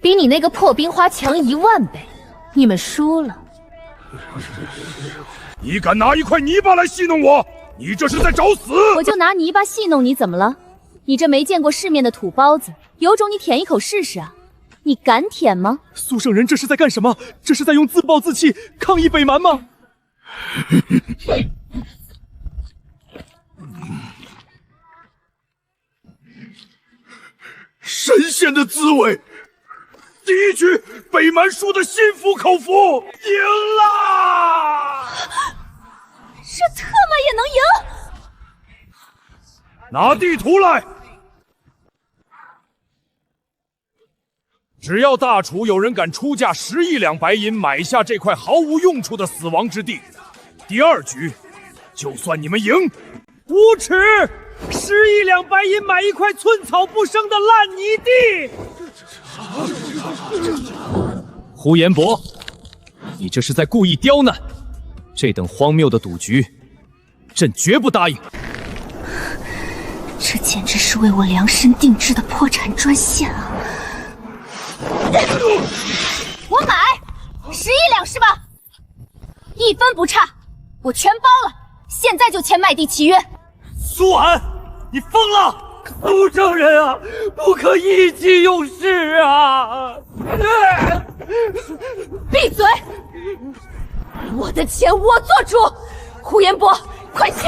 比你那个破冰花强10000倍。你们输了。你敢拿一块泥巴来戏弄我？你这是在找死！我就拿泥巴戏弄你，怎么了？你这没见过世面的土包子，有种你舔一口试试啊！你敢舔吗？苏圣人这是在干什么？这是在用自暴自弃抗议北蛮吗？神仙的滋味！第一局北蛮输得心服口服，赢啦！这特么也能赢？拿地图来！只要大楚有人敢出价10亿两白银买下这块毫无用处的死亡之地，第2局，就算你们赢。无耻！10亿两白银买一块寸草不生的烂泥地！呼延博，你这是在故意刁难！这等荒谬的赌局，朕绝不答应。这简直是为我量身定制的破产专线啊！我买11两是吧？1分不差，我全包了，现在就签卖地契约。苏婉，你疯了！苏圣人啊，不可意气用事啊！闭嘴！我的钱我做主。呼延博，快签！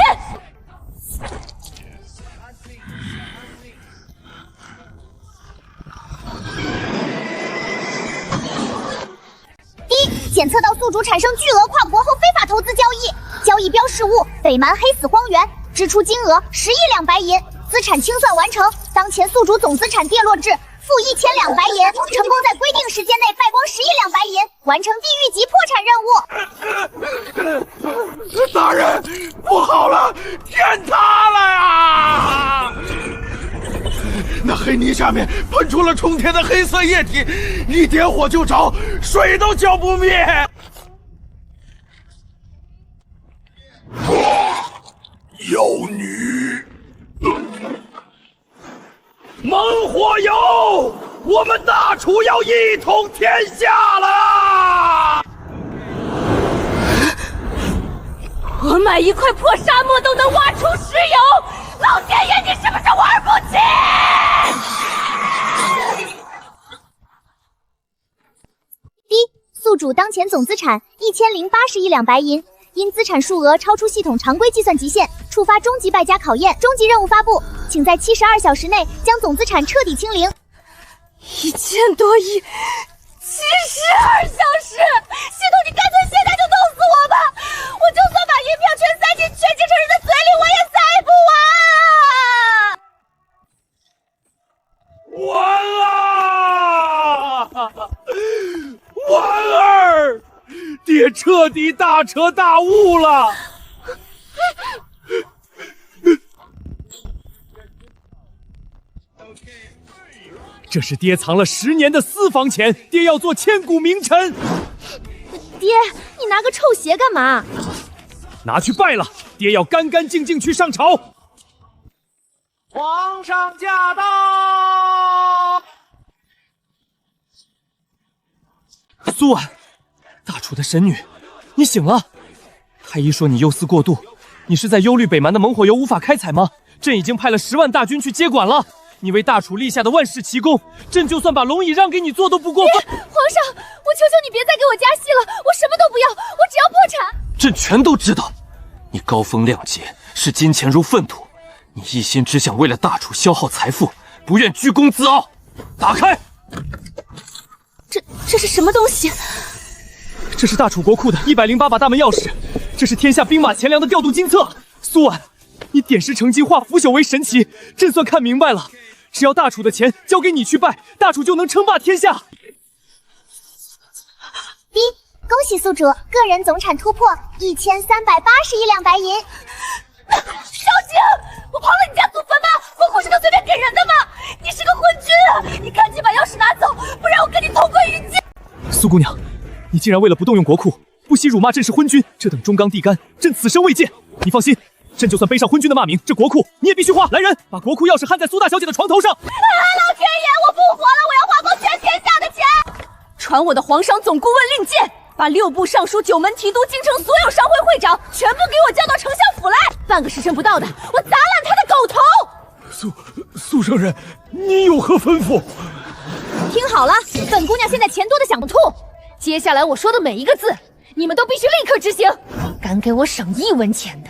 检测到宿主产生巨额跨国后非法投资交易，交易标识物北蛮黑死荒原，支出金额10亿两白银，资产清算完成，当前宿主总资产跌落至负1000两白银，成功在规定时间内败光10亿两白银，完成地狱级破产任务。大人，不好了，天塌了呀！那黑泥下面喷出了冲天的黑色液体，一点火就着，水都浇不灭。猛火油，我们大楚要一统天下了！我买一块破沙漠都能挖出石油，老天爷，你是不是玩不起？宿主当前总资产1080亿两白银，因资产数额超出系统常规计算极限，触发终极败家考验。终极任务发布，请在72小时内将总资产彻底清零。1000多亿，72小时！系统，你干脆现在就弄死我吧！我就算把银票全塞进全继承人的嘴里，我也塞不完！完了！婉儿，爹彻底大彻大悟了。这是爹藏了10年的私房钱，爹要做千古名臣。爹，你拿个臭鞋干嘛？拿去拜了，爹要干干净净去上朝。皇上驾到！苏婉，大楚的神女，你醒了。太医说你忧思过度，你是在忧虑北蛮的猛火油无法开采吗？朕已经派了10万大军去接管了。你为大楚立下的万世奇功，朕就算把龙椅让给你做都不过分。皇上，我求求你别再给我加戏了，我什么都不要，我只要破产。朕全都知道，你高风亮节，视金钱如粪土，你一心只想为了大楚消耗财富，不愿居功自傲。打开！这是什么东西？这是大楚国库的108把大门钥匙，这是天下兵马钱粮的调度金册。苏婉，你点石成金，化腐朽为神奇，朕算看明白了。只要大楚的钱交给你去拜，大楚就能称霸天下。恭喜宿主，个人总产突破1380亿两白银。萧景，我刨了你家祖坟吗？国库是能随便给人的吗？你是个昏君啊！你赶紧把钥匙拿走，不然我跟你同归于尽。苏姑娘，你竟然为了不动用国库，不惜辱骂朕是昏君，这等忠刚地干，朕此生未见。你放心，朕就算背上昏君的骂名，这国库你也必须花。来人，把国库钥匙焊在苏大小姐的床头上。老天爷，我不活了！我要花光全天下的钱。传我的皇上总顾问令箭，把6部尚书、9门提督、京城所有商会会长全部给我叫到丞相府来。半个时辰不到的，我砸烂他的狗头！苏圣人，你有何吩咐？听好了，本姑娘现在钱多的想吐，接下来我说的每一个字，你们都必须立刻执行。敢给我省1文钱的，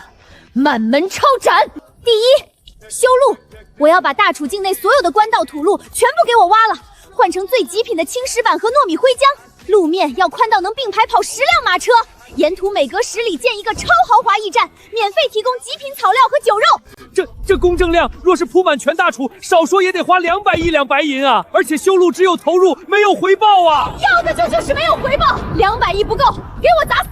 满门抄斩！第一，修路，我要把大楚境内所有的官道土路全部给我挖了，换成最极品的青石板和糯米灰浆，路面要宽到能并排跑10辆马车，沿途每隔10里建一个超豪华驿站，免费提供极品草料和酒肉。这公正量若是铺满全大楚，少说也得花200亿两白银啊！而且修路只有投入没有回报啊！要的就是没有回报，200亿不够，给我砸400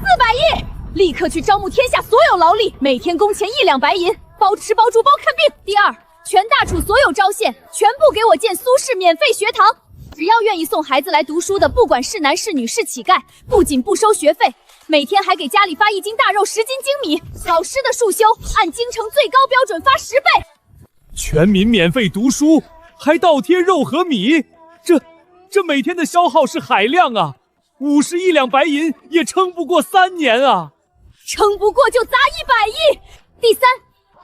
亿！立刻去招募天下所有劳力，每天工钱1两白银，包吃包住包看病。第二，全大楚所有招县全部给我建苏式免费学堂，只要愿意送孩子来读书的，不管是男是女是乞丐，不仅不收学费，每天还给家里发1斤大肉、10斤精米，老师的束修按京城最高标准发10倍。全民免费读书，还倒贴肉和米，这每天的消耗是海量啊！50亿两白银也撑不过3年啊！撑不过就砸100亿。第三，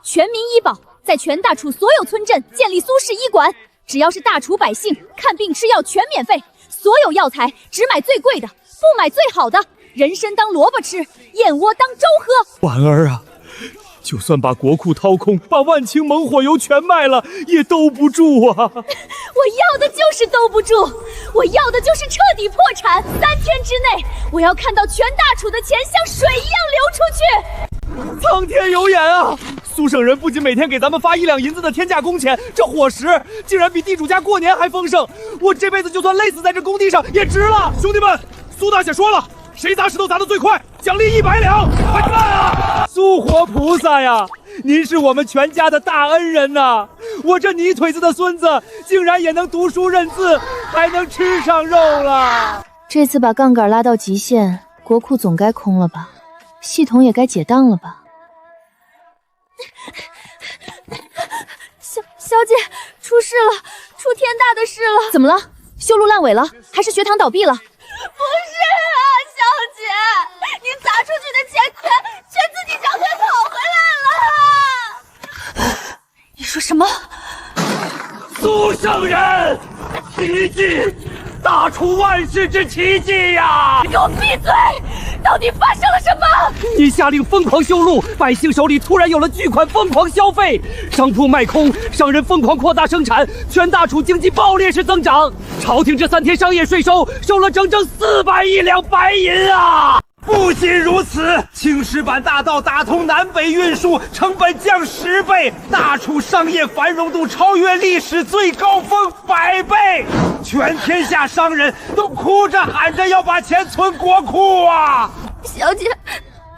全民医保，在全大楚所有村镇建立苏式医馆，只要是大楚百姓，看病吃药全免费，所有药材只买最贵的，不买最好的。人参当萝卜吃，燕窝当粥喝。婉儿啊，就算把国库掏空，把万顷猛火油全卖了，也兜不住啊！我要的就是兜不住，我要的就是彻底破产。3天之内，我要看到全大楚的钱像水一样流出去。苍天有眼啊！苏圣人不仅每天给咱们发1两银子的天价工钱，这伙食竟然比地主家过年还丰盛。我这辈子就算累死在这工地上也值了。兄弟们，苏大姐说了，谁砸石头砸得最快，奖励100两，快办啊！苏活菩萨呀，您是我们全家的大恩人呐！我这泥腿子的孙子竟然也能读书认字，还能吃上肉了。这次把杠杆拉到极限，国库总该空了吧？系统也该解档了吧？小姐，出事了！出天大的事了！怎么了？修路烂尾了，还是学堂倒闭了？不是啊，小姐，您砸出去的钱全自己找回跑回来了。你说什么？苏圣人，奇迹！大出万世之奇迹呀！你给我闭嘴！到底发生了什么？你下令疯狂修路，百姓手里突然有了巨款，疯狂消费，商铺卖空，商人疯狂扩大生产，全大楚经济爆裂式增长。朝廷这3天商业税收收了整整400亿两白银啊！不仅如此，青石板大道打通南北运输，成本降10倍，大楚商业繁荣度超越历史最高峰100倍，全天下商人都哭着喊着要把钱存国库啊！小姐，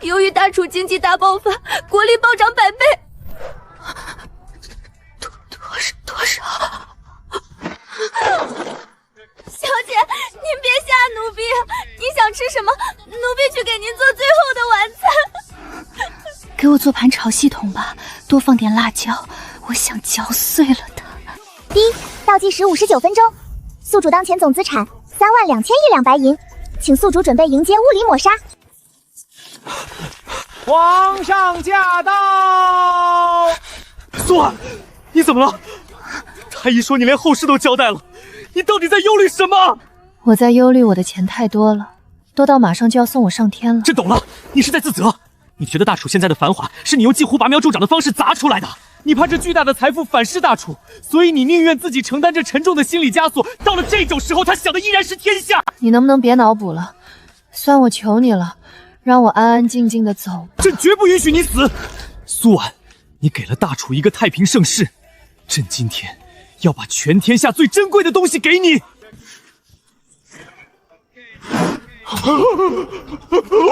由于大楚经济大爆发，国力暴涨100倍。多少？小姐，您别吓奴婢，您想吃什么，奴婢去给您做最后的晚餐。给我做盘炒系统吧，多放点辣椒，我想嚼碎了它。第一，倒计时59分钟，宿主当前总资产32000亿两白银，请宿主准备迎接物理抹杀。皇上驾到！苏婉，你怎么了？太医说你连后事都交代了，你到底在忧虑什么？我在忧虑我的钱太多了，多到马上就要送我上天了。这懂了，你是在自责。你觉得大楚现在的繁华是你用近乎拔苗助长的方式砸出来的，你怕这巨大的财富反噬大楚，所以你宁愿自己承担这沉重的心理枷锁。到了这种时候，他想的依然是天下。你能不能别脑补了？算我求你了，让我安安静静的走。朕绝不允许你死。苏婉，你给了大楚一个太平盛世，朕今天要把全天下最珍贵的东西给你。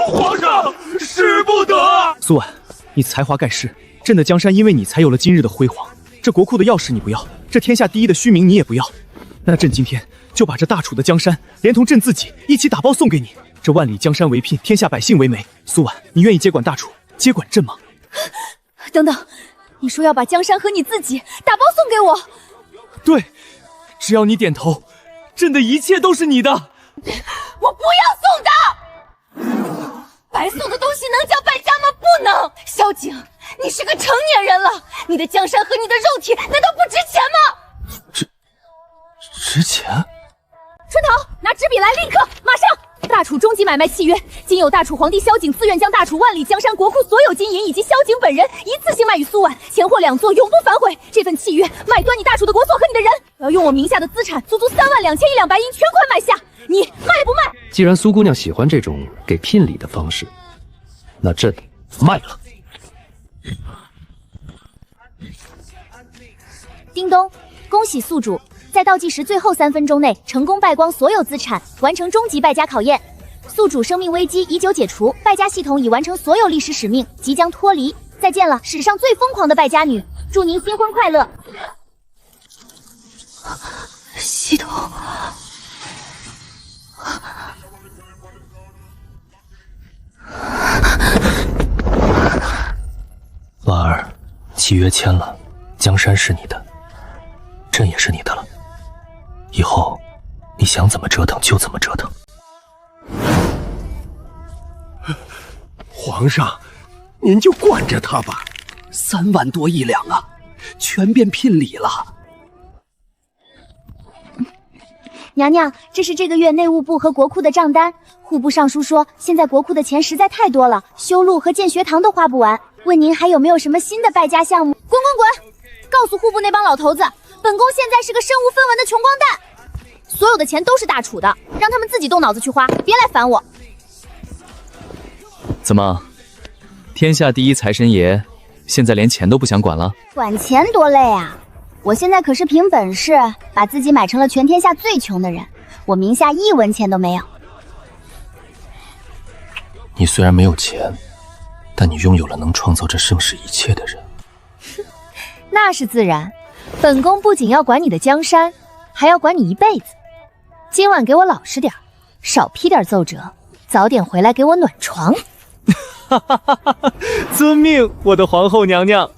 皇上，使不得！苏婉，你才华盖世，朕的江山因为你才有了今日的辉煌。这国库的钥匙你不要，这天下第一的虚名你也不要。那朕今天就把这大楚的江山，连同朕自己一起打包送给你。这万里江山为聘，天下百姓为媒。苏婉，你愿意接管大楚，接管朕吗？等等，你说要把江山和你自己打包送给我？对，只要你点头，朕的一切都是你的。我不要送的，白送的东西能叫败家吗？不能。萧景，你是个成年人了，你的江山和你的肉体难道不值钱吗？值钱？春桃，拿纸笔来，立刻，马上！大楚终极买卖契约，今有大楚皇帝萧景自愿将大楚万里江山国库所有金银以及萧景本人一次性卖与苏婉，钱货2座，永不反悔。这份契约卖断你大楚的国错和你的人，我要用我名下的资产足足32000亿两白银全款买下，你卖不卖？既然苏姑娘喜欢这种给聘礼的方式，那朕卖了。叮咚，恭喜宿主在倒计时最后3分钟内成功败光所有资产，完成终极败家考验。宿主生命危机已久解除，败家系统已完成所有历史使命，即将脱离。再见了，史上最疯狂的败家女！祝您新婚快乐。系统，婉儿，契约签了，江山是你的，朕也是你的了。以后你想怎么折腾就怎么折腾。皇上，您就惯着他吧。3万多亿两啊，全变聘礼了。娘娘，这是这个月内务部和国库的账单。户部尚书说，现在国库的钱实在太多了，修路和建学堂都花不完。问您还有没有什么新的败家项目？滚！告诉户部那帮老头子，本宫现在是个身无分文的穷光蛋，所有的钱都是大楚的，让他们自己动脑子去花，别来烦我。怎么，天下第一财神爷，现在连钱都不想管了？管钱多累啊！我现在可是凭本事把自己买成了全天下最穷的人，我名下1文钱都没有。你虽然没有钱，但你拥有了能创造这盛世一切的人。那是自然，本宫不仅要管你的江山，还要管你一辈子。今晚给我老实点，少批点奏折，早点回来给我暖床。遵命，我的皇后娘娘。